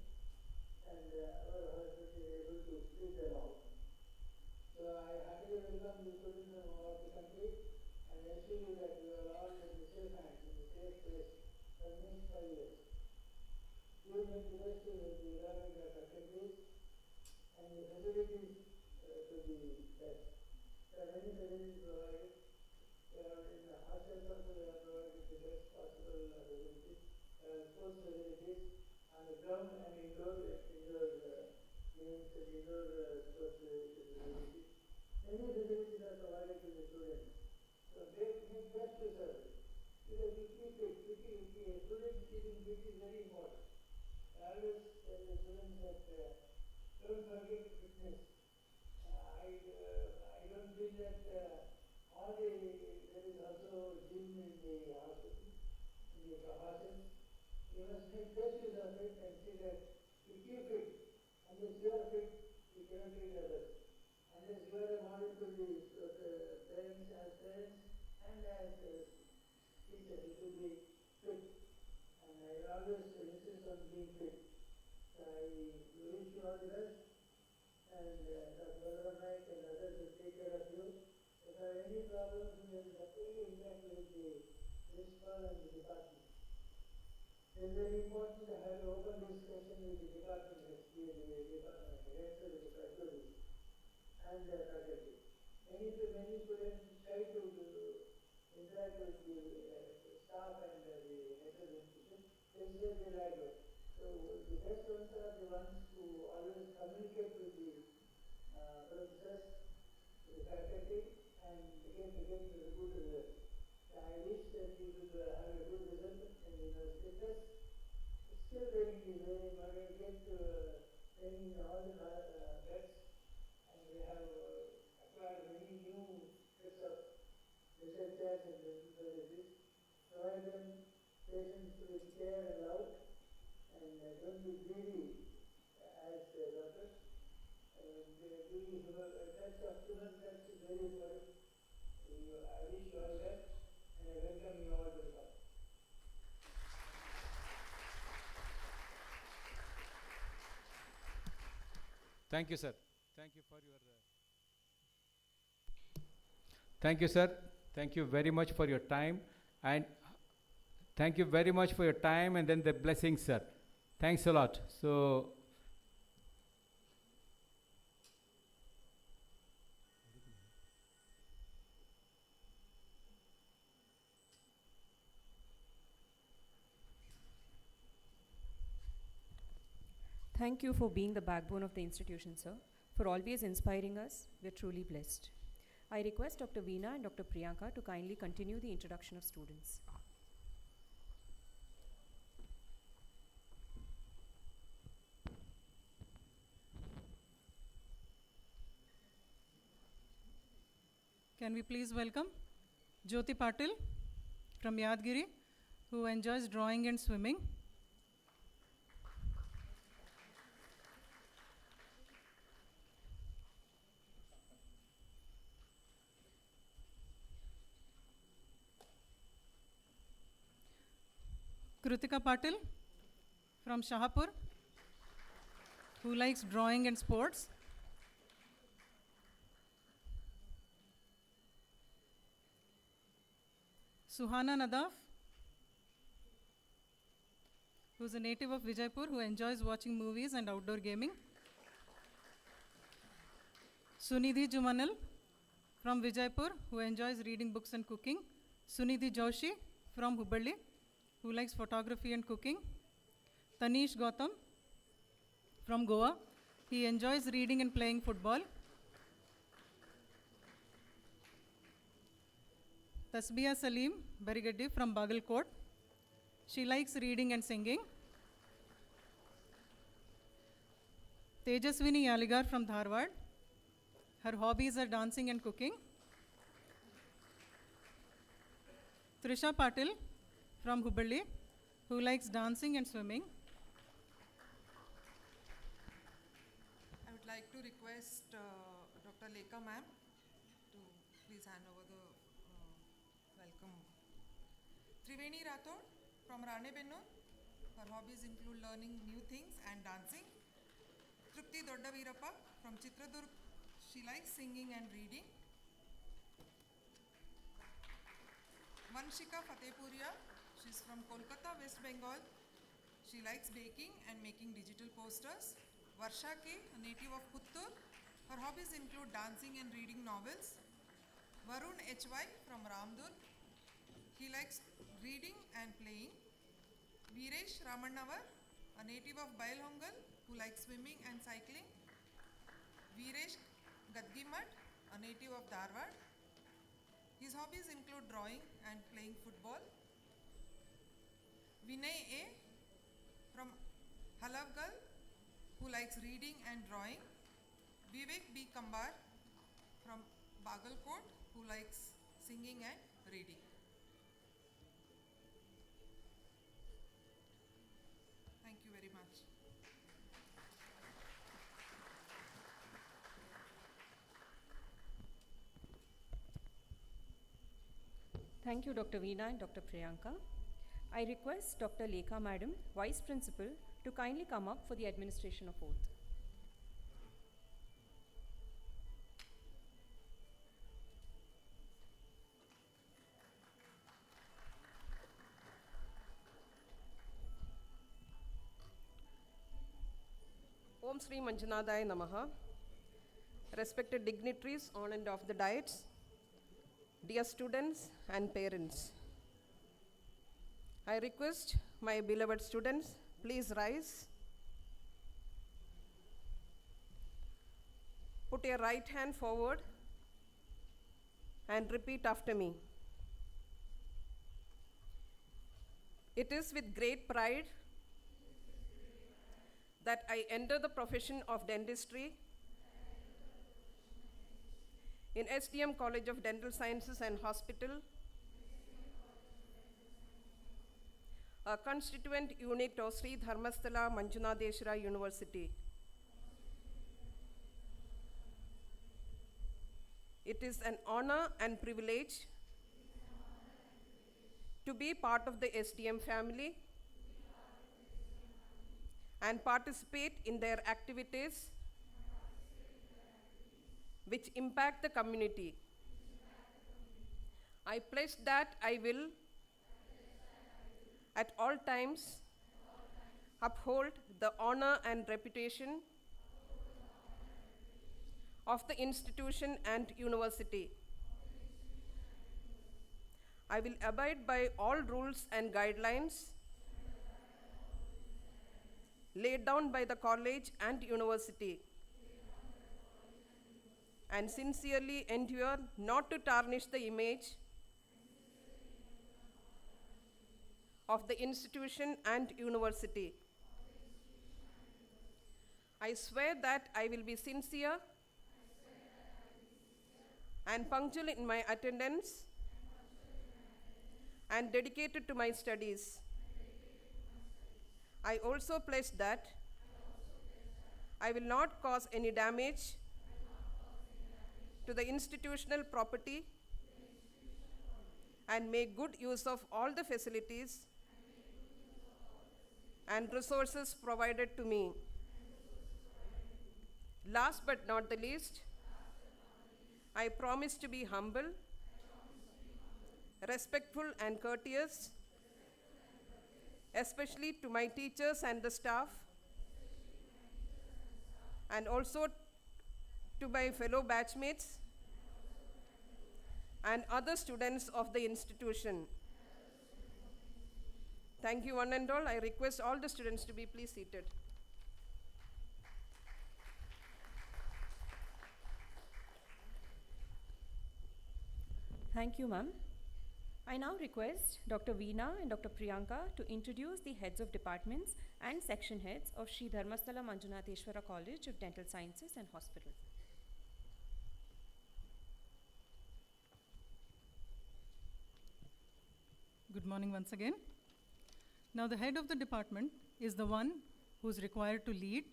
and our hospital is able to treat them all. So I happily welcome the students from all the country, and I assure you that you are all in the safe hands, in the safe place for the next 5 years. We will make the best of the learning faculties and the facilities to be best. There are many facilities provided. In the hostels also we are provided the best possible facilities. Sports facilities on the ground and indoor games and indoor sports facilities. Many facilities are provided to the students. So make best use of it. Because we keep it, a student keeping fit is very important. I always tell the students that don't forget fitness. I don't feel that there is also gym in the hospital, in the hostels. You must make best use of it and see that you keep fit. Unless you are fit, you cannot treat others. Unless you are a model to the parents and as teachers, you should be fit. And I always insist on being fit. So I wish you all the best, and Dr. Naik and others will take care of you. If there are any problems, you will definitely interact with the principal and the department. It is very important to have an open discussion with the department heads, the heads of the faculty and the faculty. Many students try to interact with the staff and the heads of the institution. They say they like it. So the best ones are the ones who always communicate with the professors, with the faculty, and get the good result. So I wish that you will have a good result in the university. Skill training is very important. Get training in all the beds, and we have acquired many new sets of researchers and facilities. Provide them patients with care and love, and don't be greedy as doctors. Touch of human touch is very important. I wish you all the best, and I welcome you all to the class. Thank you, sir. Thank you for your. Thank you, sir. Thank you very much for your time, and thank you very much for your time, and then the blessings, sir. Thanks a lot. So. Thank you for being the backbone of the institution, sir. For always inspiring us, we're truly blessed. I request Dr. Veena and Dr. Priyanka to kindly continue the introduction of students. Can we please welcome Jyoti Patil from Yadgiri, who enjoys drawing and swimming. Kritika Patil from Shahapur, who likes drawing and sports. Suhana Nadaf, who is a native of Vijaypur, who enjoys watching movies and outdoor gaming. Sunidhi Jumanal from Vijaypur, who enjoys reading books and cooking. Sunidhi Joshi from Hubballi, who likes photography and cooking. Tanish Gautam from Goa, he enjoys reading and playing football. Tasbiya Salim Barigaddi from Bagalkot, she likes reading and singing. Tejaswini Yaligar from Dharwad, her hobbies are dancing and cooking. Trisha Patil from Hubballi, who likes dancing and swimming. I would like to request Dr. Lekha ma'am to please hand over the welcome. Triveni Rathod from Ranebennur, her hobbies include learning new things and dancing. Trupti Doddavirappa from Chitradurg, she likes singing and reading. Vanshika Fatehpuria, she's from Kolkata, West Bengal. She likes baking and making digital posters. Varsha K, a native of Puttur, her hobbies include dancing and reading novels. Varun HY from Ramdurg, he likes reading and playing. Veeresh Ramannavar, a native of Bailhongal, who likes swimming and cycling. Veeresh Gadgimat, a native of Dharwad. His hobbies include drawing and playing football. Vinay A from Halavgal, who likes reading and drawing. Vivek B. Kambar from Bagalkot, who likes singing and reading. Thank you very much. Thank you, Dr. Veena and Dr. Priyanka. I request Dr. Lekha Madam, Vice Principal, to kindly come up for the administration of oath. Om Sri Manjunataya Namaha. Respected dignitaries on and off the dais, dear students and parents, I request my beloved students, please rise. Put your right hand forward and repeat after me. It is with great pride that I enter the profession of dentistry in SDM College of Dental Sciences and Hospital, a constituent unit of Sri Dharmasthala Manjunadeshwara University. It is an honor and privilege to be part of the SDM family and participate in their activities which impact the community. I pledge that I will at all times uphold the honor and reputation of the institution and university. I will abide by all rules and guidelines laid down by the college and university, and sincerely endure not to tarnish the image of the institution and university. I swear that I will be sincere and punctual in my attendance and dedicated to my studies. I also pledge that I will not cause any damage to the institutional property and make good use of all the facilities and resources provided to me. Last but not the least, I promise to be humble, respectful and courteous, especially to my teachers and the staff, and also to my fellow batchmates and other students of the institution. Thank you one and all. I request all the students to be please seated. Thank you, ma'am. I now request Dr. Veena and Dr. Priyanka to introduce the heads of departments and section heads of Sri Dharmasthala Manjunatheshwara College of Dental Sciences and Hospital. Good morning once again. Now, the head of the department is the one who is required to lead,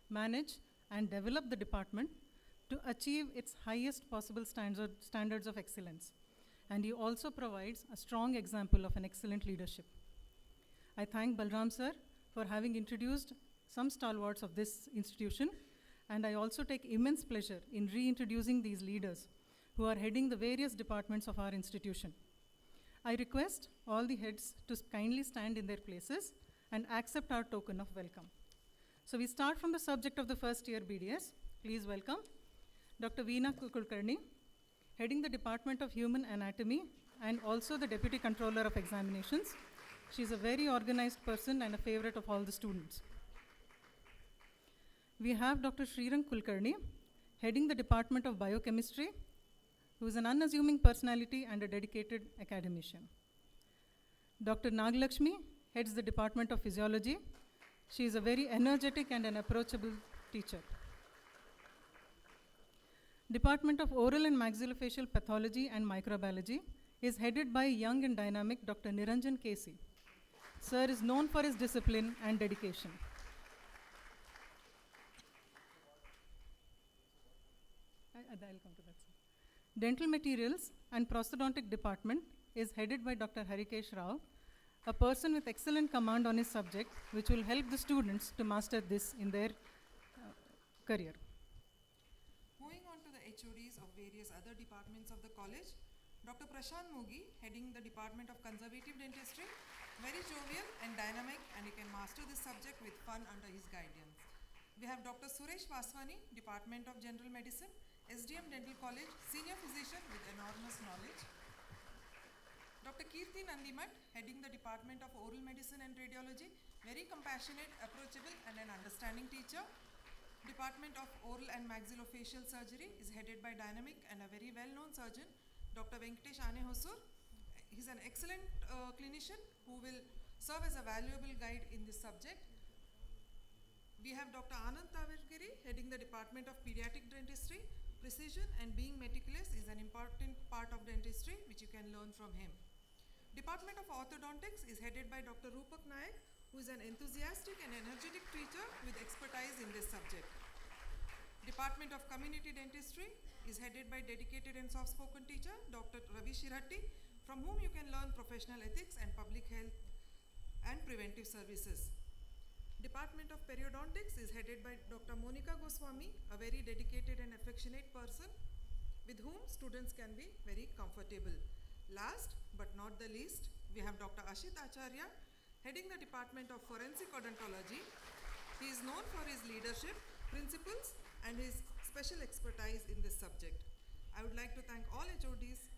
manage, and develop the department to achieve its highest possible standards of excellence. And he also provides a strong example of an excellent leadership. I thank Balram sir for having introduced some stalwarts of this institution, and I also take immense pleasure in reintroducing these leaders who are heading the various departments of our institution. I request all the heads to kindly stand in their places and accept our token of welcome. So we start from the subject of the first year BDS. Please welcome Dr. Veena Kulkarni, heading the Department of Human Anatomy and also the Deputy Controller of Examinations. She's a very organized person and a favorite of all the students. We have Dr. Srirang Kulkarni, heading the Department of Biochemistry, who is an unassuming personality and a dedicated academician. Dr. Naglakshmi heads the Department of Physiology. She is a very energetic and an approachable teacher. Department of Oral and Maxillofacial Pathology and Microbiology is headed by young and dynamic Dr. Niranjan Casey. Sir is known for his discipline and dedication. I'll come to that, sir. Dental Materials and Prosthodontic Department is headed by Dr. Harikesh Rao, a person with excellent command on his subject, which will help the students to master this in their career. Moving on to the HODs of various other departments of the college, Dr. Prashant Mugi, heading the Department of Conservative Dentistry, very jovial and dynamic, and you can master this subject with fun under his guidance. We have Dr. Suresh Vaswani, Department of General Medicine, SDM Dental College, senior physician with enormous knowledge. Dr. Kirti Nandimat, heading the Department of Oral Medicine and Radiology, very compassionate, approachable, and an understanding teacher. Department of Oral and Maxillofacial Surgery is headed by dynamic and a very well-known surgeon, Dr. Venkatesh Ane Hosur. He's an excellent clinician who will serve as a valuable guide in this subject. We have Dr. Anand Tavergiri, heading the Department of Pediatric Dentistry. Precision and being meticulous is an important part of dentistry, which you can learn from him. Department of Orthodontics is headed by Dr. Rupak Nayak, who is an enthusiastic and energetic teacher with expertise in this subject. Department of Community Dentistry is headed by dedicated and soft-spoken teacher, Dr. Ravi Shirhatti, from whom you can learn professional ethics and public health and preventive services. Department of Periodontics is headed by Dr. Monika Goswami, a very dedicated and affectionate person with whom students can be very comfortable. Last but not the least, we have Dr. Ashit Acharya, heading the Department of Forensic Odontology. He is known for his leadership, principles, and his special expertise in this subject. I would like to thank all HODs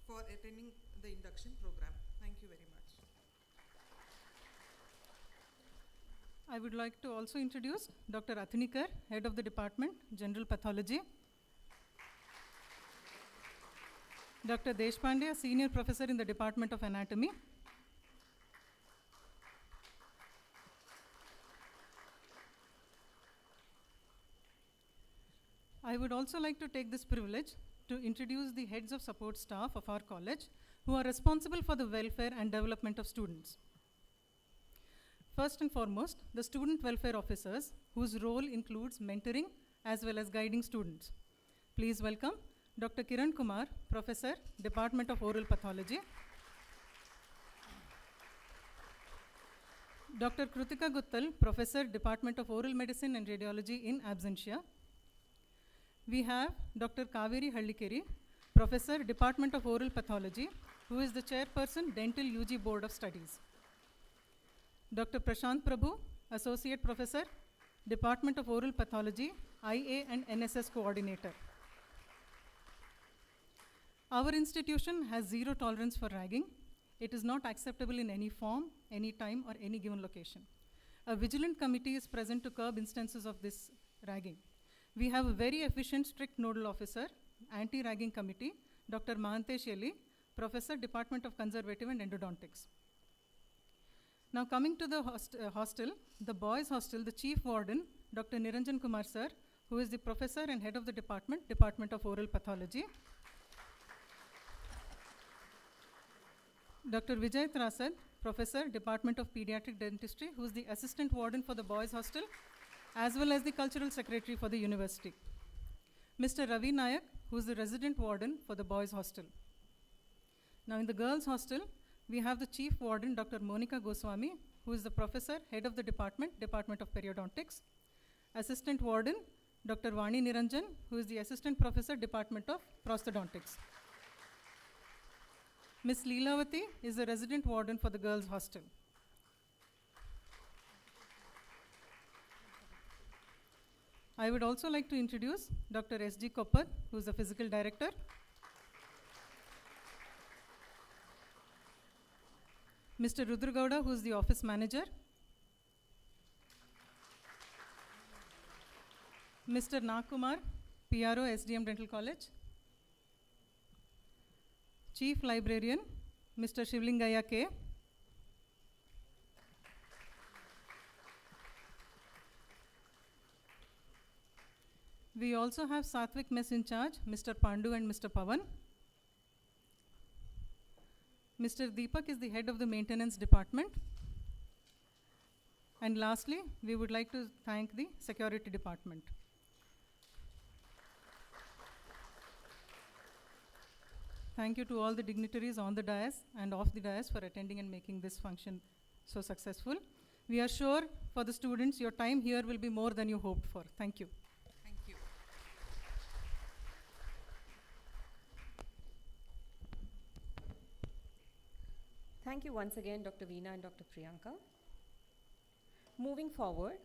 for attending the induction program. Thank you very much. I would like to also introduce Dr. Athanikar, Head of the Department, General Pathology. Dr. Deshpande, Senior Professor in the Department of Anatomy. I would also like to take this privilege to introduce the heads of support staff of our college who are responsible for the welfare and development of students. First and foremost, the student welfare officers, whose role includes mentoring as well as guiding students. Please welcome Dr. Kiran Kumar, Professor, Department of Oral Pathology. Dr. Krutika Guttal, Professor, Department of Oral Medicine and Radiology in absentia. We have Dr. Kaveri Hallikeri, Professor, Department of Oral Pathology, who is the Chairperson, Dental UG Board of Studies. Dr. Prashant Prabhu, Associate Professor, Department of Oral Pathology, IA and NSS Coordinator. Our institution has zero tolerance for ragging. It is not acceptable in any form, any time, or any given location. A vigilant committee is present to curb instances of this ragging. We have a very efficient, strict nodal officer, anti-ragging committee, Dr. Mahantesh Yeli, Professor, Department of Conservative and Endodontics. Now coming to the hostel, the boys' hostel, the chief warden, Dr. Niranjan Kumar sir, who is the professor and head of the department, Department of Oral Pathology. Dr. Vijay Trasad, Professor, Department of Pediatric Dentistry, who is the assistant warden for the boys' hostel, as well as the cultural secretary for the university. Mr. Ravi Nayak, who is the resident warden for the boys' hostel. Now in the girls' hostel, we have the chief warden, Dr. Monica Goswami, who is the professor, head of the department, Department of Periodontics. Assistant warden, Dr. Vani Niranjan, who is the assistant professor, Department of Prosthodontics. Ms. Leelavati is the resident warden for the girls' hostel. I would also like to introduce Dr. S.G. Koppar, who is the physical director. Mr. Rudragowda, who is the office manager. Mr. Nakumar, PRO, SDM Dental College. Chief Librarian, Mr. Shivlingaya K. We also have Satvik Mess in charge, Mr. Pandu and Mr. Pavan. Mr. Deepak is the head of the maintenance department. And lastly, we would like to thank the security department. Thank you to all the dignitaries on the dais and off the dais for attending and making this function so successful. We are sure for the students, your time here will be more than you hoped for. Thank you. Thank you. Thank you once again, Dr. Veena and Dr. Priyanka. Moving forward,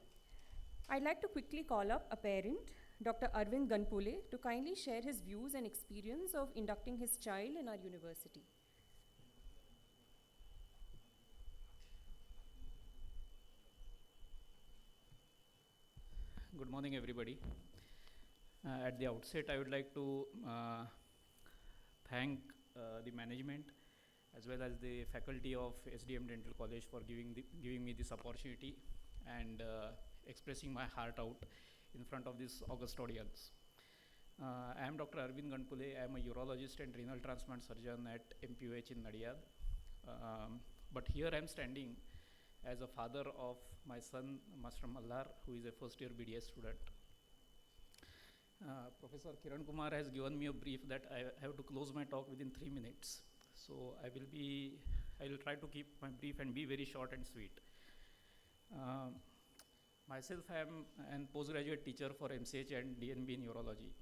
I'd like to quickly call up a parent, Dr. Arvind Ganpule, to kindly share his views and experience of inducting his child in our university. Good morning, everybody. At the outset, I would like to thank the management as well as the faculty of SDM Dental College for giving me this opportunity and expressing my heart out in front of this august audience. I am Dr. Arvind Ganpule. I am a urologist and renal transplant surgeon at MPUH in Nadiyad. But here I am standing as a father of my son, Master Mallar, who is a first year BDS student. Professor Kiran Kumar has given me a brief that I have to close my talk within 3 minutes. So I will try to keep my brief and be very short and sweet. Myself, I am a postgraduate teacher for MCH and DNB in urology.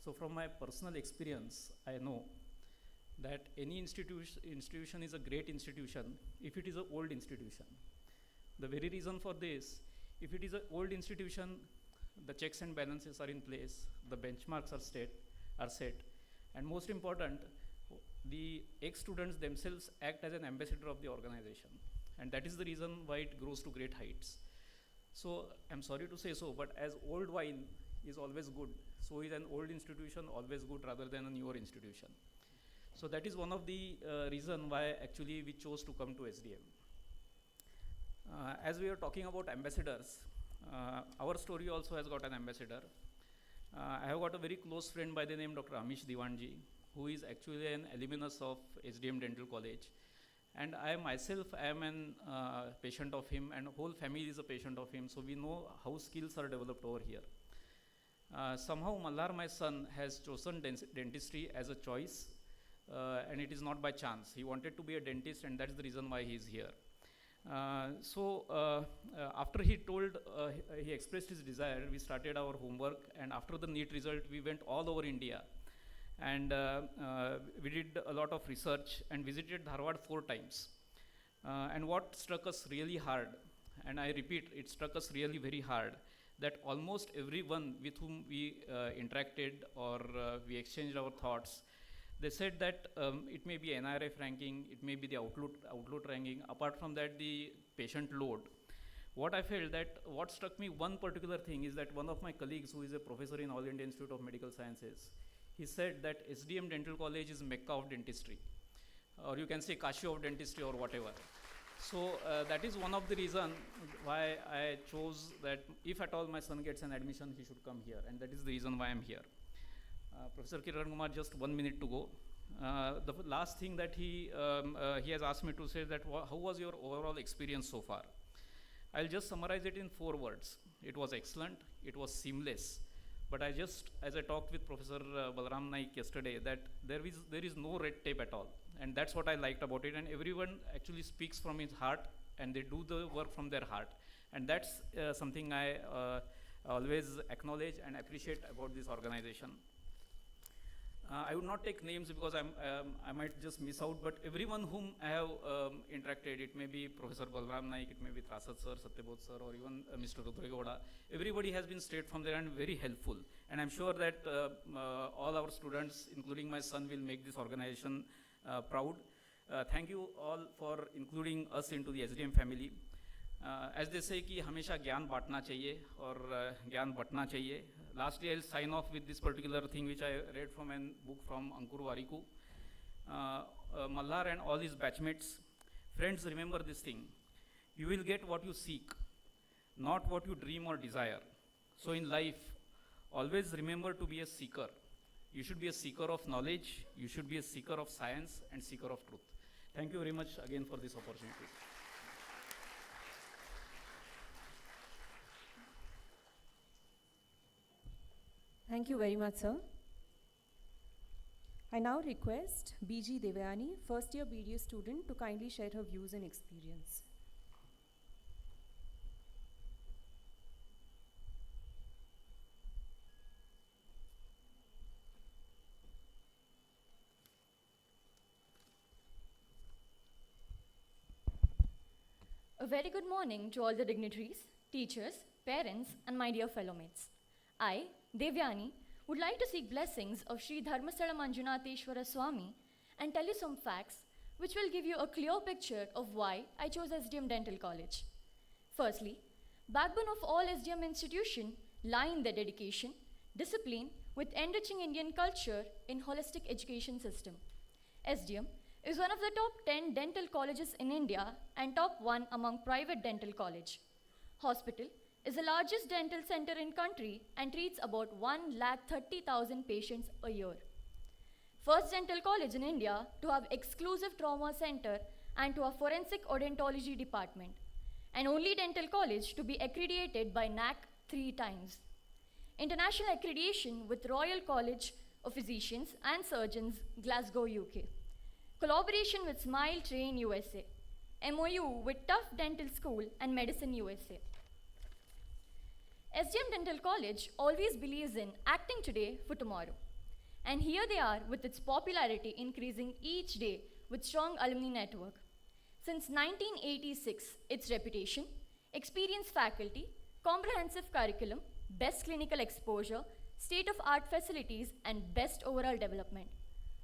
So from my personal experience, I know that any institution is a great institution if it is an old institution. The very reason for this, if it is an old institution, the checks and balances are in place, the benchmarks are set, and most important, the ex-students themselves act as an ambassador of the organization. And that is the reason why it grows to great heights. So I'm sorry to say so, but as old wine is always good, so is an old institution always good rather than a newer institution. So that is one of the reason why actually we chose to come to SDM. As we are talking about ambassadors, our story also has got an ambassador. I have got a very close friend by the name Dr. Amish Diwanji, who is actually an alumnus of SDM Dental College. And I myself am an patient of him, and whole family is a patient of him, so we know how skills are developed over here. Somehow Mallar, my son, has chosen dentistry as a choice, and it is not by chance. He wanted to be a dentist, and that's the reason why he is here. After he expressed his desire, we started our homework, and after the NEET result, we went all over India. And we did a lot of research and visited Dharwad 4 times. And what struck us really hard, and I repeat, it struck us really very hard, that almost everyone with whom we interacted or we exchanged our thoughts, they said that it may be NIRF ranking, it may be the outlook ranking, apart from that the patient load. What I felt that what struck me one particular thing is that one of my colleagues who is a professor in All India Institute of Medical Sciences, he said that SDM Dental College is Mecca of dentistry, or you can say Kashi of dentistry or whatever. So that is one of the reasons why I chose that if at all my son gets an admission, he should come here, and that is the reason why I'm here. Professor Kiran Kumar, just 1 minute to go. The last thing that he has asked me to say that how was your overall experience so far? I'll just summarize it in 4 words. It was excellent, it was seamless, but as I talked with Professor Balram Naik yesterday, that there is no red tape at all, and that's what I liked about it, and everyone actually speaks from his heart, and they do the work from their heart, and that's something I always acknowledge and appreciate about this organization. I would not take names because I might just miss out, but everyone whom I have interacted, it may be Professor Balram Naik, it may be Trasad sir, Satyabodh sir, or even Mr. Rudragoda, everybody has been straight from there and very helpful. And I'm sure that all our students, including my son, will make this organization proud. Thank you all for including us into the SDM family. As they say कि हमेशा ज्ञान बांटना चाहिए और ज्ञान बंटना चाहिए. Lastly, I'll sign off with this particular thing which I read from a book from Ankur Wariku. Mallar and all his batchmates, friends, remember this thing. You will get what you seek, not what you dream or desire. So in life, always remember to be a seeker. You should be a seeker of knowledge, you should be a seeker of science and seeker of truth. Thank you very much again for this opportunity. Thank you very much, sir. I now request BG Devyani, first year BDS student, to kindly share her views and experience. A very good morning to all the dignitaries, teachers, parents, and my dear fellow mates. I, Devyani, would like to seek blessings of Sri Dharmasthala Manjunatheshwara Swami and tell you some facts which will give you a clear picture of why I chose SDM Dental College. Firstly, backbone of all SDM institutions lie in their dedication, discipline with enriching Indian culture in holistic education system. SDM is one of the top 10 dental colleges in India and top 1 among private dental college. Hospital is the largest dental center in country and treats about 130,000 patients a year. First dental college in India to have exclusive trauma center and to a forensic odontology department. And only dental college to be accredited by NAC 3 times. International accreditation with Royal College of Physicians and Surgeons, Glasgow, UK. Collaboration with Smile Train USA. MOU with Tough Dental School and Medicine USA. SDM Dental College always believes in acting today for tomorrow. And here they are with its popularity increasing each day with strong alumni network. Since 1986, its reputation, experienced faculty, comprehensive curriculum, best clinical exposure, state-of-art facilities, and best overall development.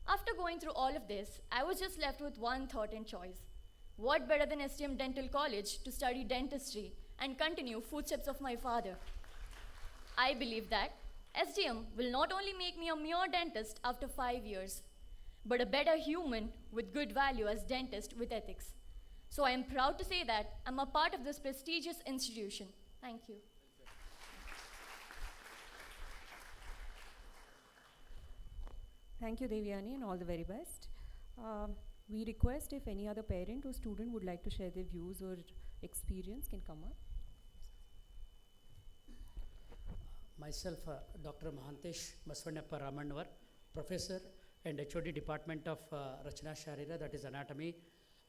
After going through all of this, I was just left with one thought and choice. What better than SDM Dental College to study dentistry and continue footsteps of my father. I believe that SDM will not only make me a mere dentist after 5 years, but a better human with good value as dentist with ethics. So I am proud to say that I'm a part of this prestigious institution. Thank you. Thank you, Devyani, and all the very best. We request if any other parent or student would like to share their views or experience can come up. Myself, Dr. Mahantesh Baswannappa Ramannavar, Professor and HOD Department of Rachana Sharira, that is Anatomy,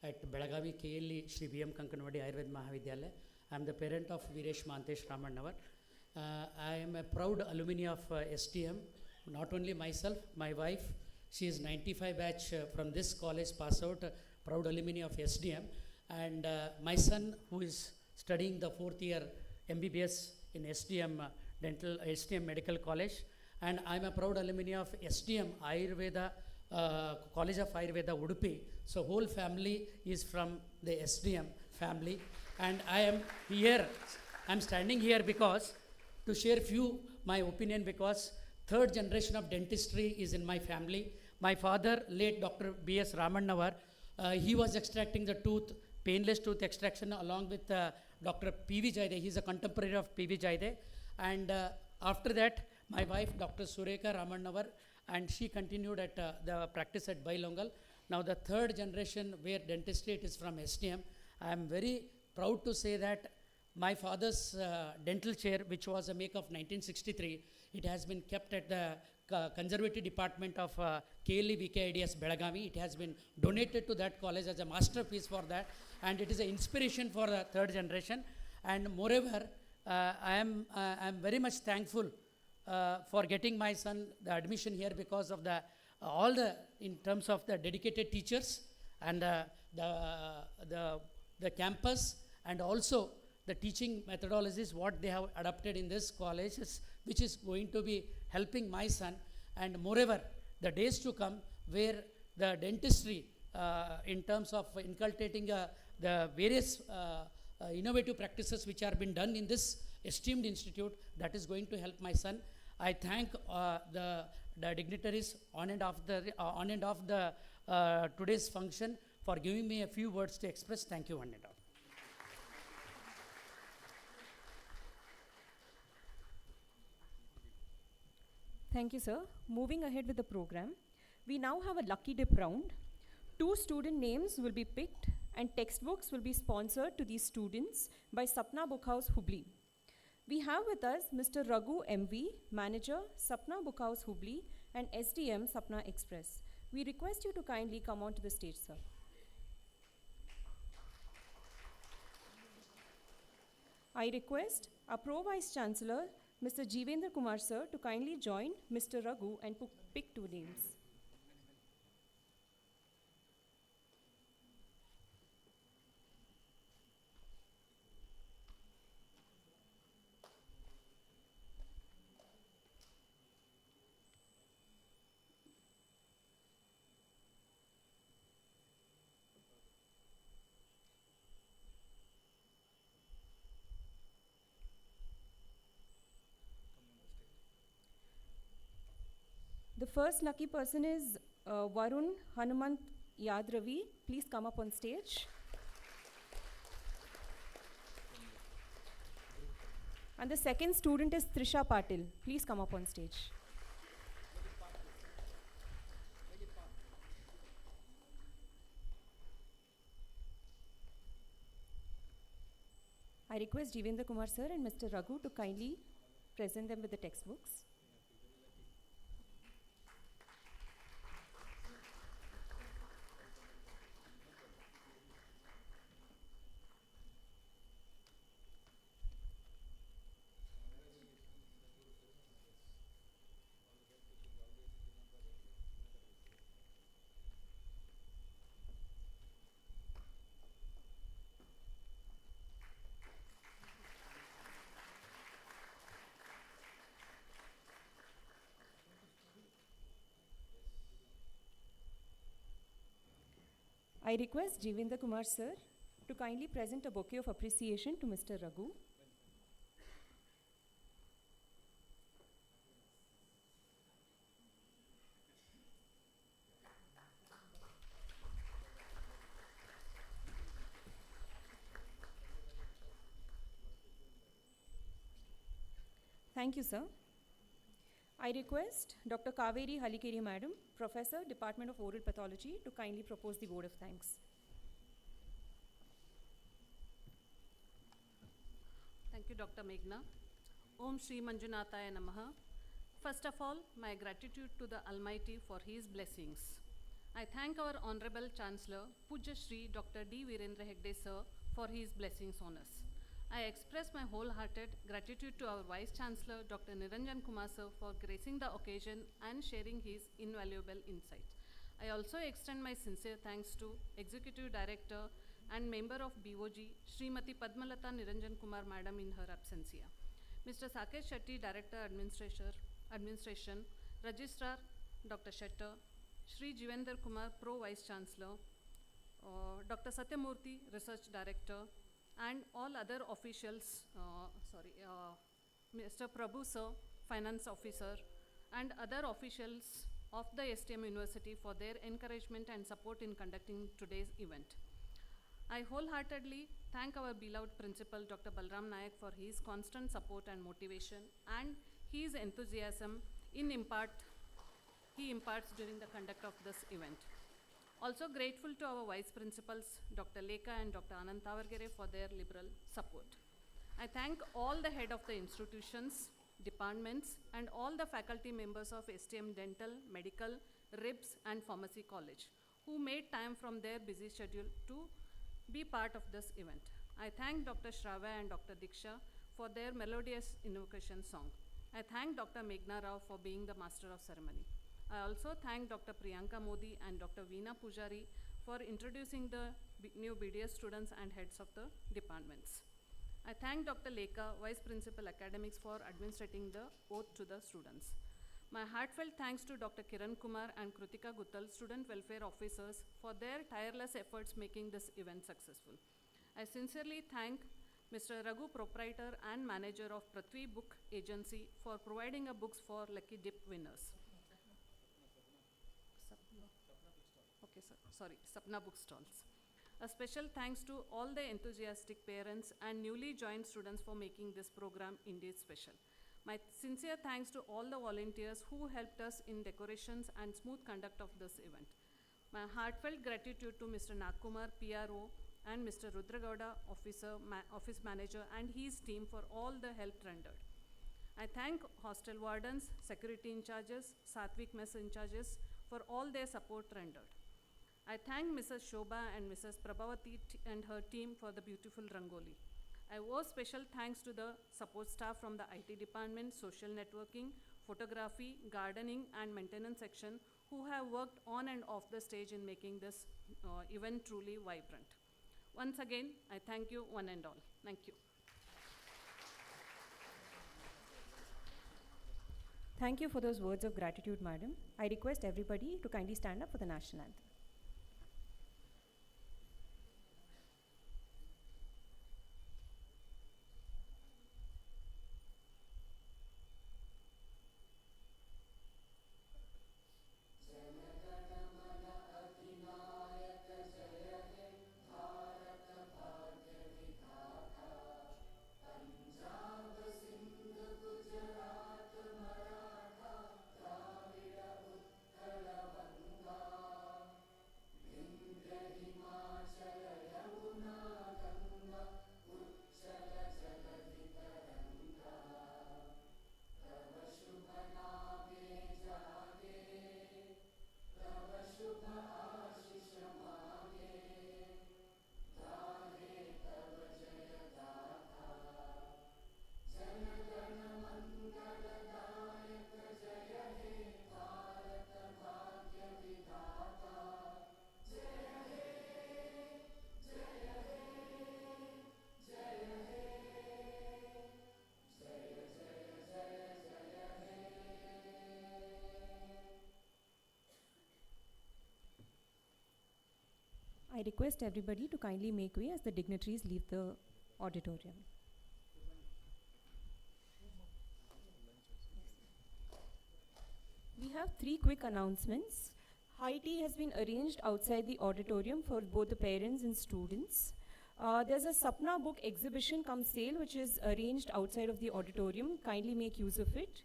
at Belagavi KLE Shri B.M. Kankanwadi Ayurveda Mahavidyalaya. I am the parent of Viresh Mahantesh Ramannavar. I am a proud alumni of STM. Not only myself, my wife, she is 95 batch from this college pass out, proud alumni of SDM. And my son, who is studying the 4th year MBBS in SDM SDM Medical College. And I am a proud alumni of SDM Ayurveda, College of Ayurveda Udupi. So whole family is from the SDM family. And I am here, I am standing here because to share few my opinion, because third generation of dentistry is in my family. My father, late Dr. B.S. Ramannavar, he was extracting the tooth, painless tooth extraction along with Dr. P.V. Jaide. He is a contemporary of P.V. Jaide. And after that, my wife, Dr. Sureka Ramannavar, and she continued at the practice at Bailongal. Now the third generation where dentistry it is from STM. I am very proud to say that my father's dental chair, which was a make of 1963, it has been kept at the Conservative Department of KLE VKIDS Belagavi. It has been donated to that college as a masterpiece for that, and it is an inspiration for the third generation. And moreover, I am very much thankful for getting my son the admission here because of the all the in terms of the dedicated teachers and the campus, and also the teaching methodologies what they have adopted in this college, which is going to be helping my son. And moreover, the days to come where the dentistry in terms of inculcating the various innovative practices which are being done in this esteemed institute, that is going to help my son. I thank the dignitaries on and off the today's function for giving me a few words to express. Thank you, one and all. Thank you, sir. Moving ahead with the program, we now have a lucky dip round. 2 student names will be picked and textbooks will be sponsored to these students by Sapna Book House, Hubli. We have with us Mr. Raghu MV, Manager, Sapna Book House, Hubli, and SDM Sapna Express. We request you to kindly come onto the stage, sir. I request our Pro Vice Chancellor, Mr. Jivendra Kumar sir, to kindly join Mr. Raghu and pick 2 names. The first lucky person is Varun Hanumant Yadravi. Please come up on stage. And the second student is Trisha Patil. Please come up on stage. I request Jivendra Kumar sir and Mr. Raghu to kindly present them with the textbooks. I request Jivendra Kumar sir to kindly present a bouquet of appreciation to Mr. Raghu. Thank you, sir. I request Dr. Kaveri Halikeri Madam, Professor, Department of Oral Pathology, to kindly propose the vote of thanks. Thank you, Dr. Meghna. Om Shri Manjunathaya Namaha. First of all, my gratitude to the Almighty for His blessings. I thank our Honorable Chancellor, Pujya Shri Dr. D. Virendra Hegde Sir, for his blessings on us. I express my wholehearted gratitude to our Vice Chancellor, Dr. Niranjan Kumar Sir, for gracing the occasion and sharing his invaluable insights. I also extend my sincere thanks to Executive Director and member of BOG, Srimati Padmalata Niranjan Kumar Madam in her absentia. Mr. Sakesh Shetty, Director Administration, Registrar Dr. Shetter, Shri Jivender Kumar, Pro Vice Chancellor, Dr. Satyamurthy, Research Director, and all other officials, Mr. Prabhu Sir, Finance Officer, and other officials of the STM University for their encouragement and support in conducting today's event. I wholeheartedly thank our beloved Principal, Dr. Balram Nayak, for his constant support and motivation and his enthusiasm he imparts during the conduct of this event. Also grateful to our Vice Principals, Dr. Lekha and Dr. Anand Tavargere, for their liberal support. I thank all the head of the institutions, departments, and all the faculty members of STM Dental, Medical, RIBS, and Pharmacy College, who made time from their busy schedule to be part of this event. I thank Dr. Shravya and Dr. Diksha for their melodious invocation song. I thank Dr. Meghna Rao for being the master of ceremony. I also thank Dr. Priyanka Modi and Dr. Veena Pujari for introducing the new BDS students and heads of the departments. I thank Dr. Lekha, Vice Principal Academics, for administrating the oath to the students. My heartfelt thanks to Dr. Kiran Kumar and Krutika Guttal, Student Welfare Officers, for their tireless efforts making this event successful. I sincerely thank Mr. Raghu, Proprietor and Manager of Prithvi Book Agency, for providing a books for Lucky Dip winners. Okay, sir. Sorry, Sapna Bookstalls. A special thanks to all the enthusiastic parents and newly joined students for making this program indeed special. My sincere thanks to all the volunteers who helped us in decorations and smooth conduct of this event. My heartfelt gratitude to Mr. Nagkumar, PRO, and Mr. Rudragowda, Office Manager, and his team for all the help rendered. I thank hostel wardens, security in charges, Satvik mess in charges for all their support rendered. I thank Mrs. Shobha and Mrs. Prabhavati and her team for the beautiful Rangoli. I owe special thanks to the support staff from the IT department, social networking, photography, gardening, and maintenance section who have worked on and off the stage in making this event truly vibrant. Once again, I thank you one and all. Thank you. Thank you for those words of gratitude, madam. I request everybody to kindly stand up for the national anthem. I request everybody to kindly make way as the dignitaries leave the auditorium. We have 3 quick announcements. High tea has been arranged outside the auditorium for both the parents and students. There's a Sapna book exhibition come sale which is arranged outside of the auditorium. Kindly make use of it.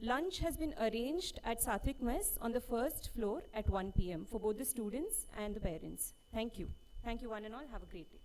Lunch has been arranged at Satvik Mess on the 1st floor at 1 p.m. for both the students and the parents. Thank you. Thank you one and all. Have a great day.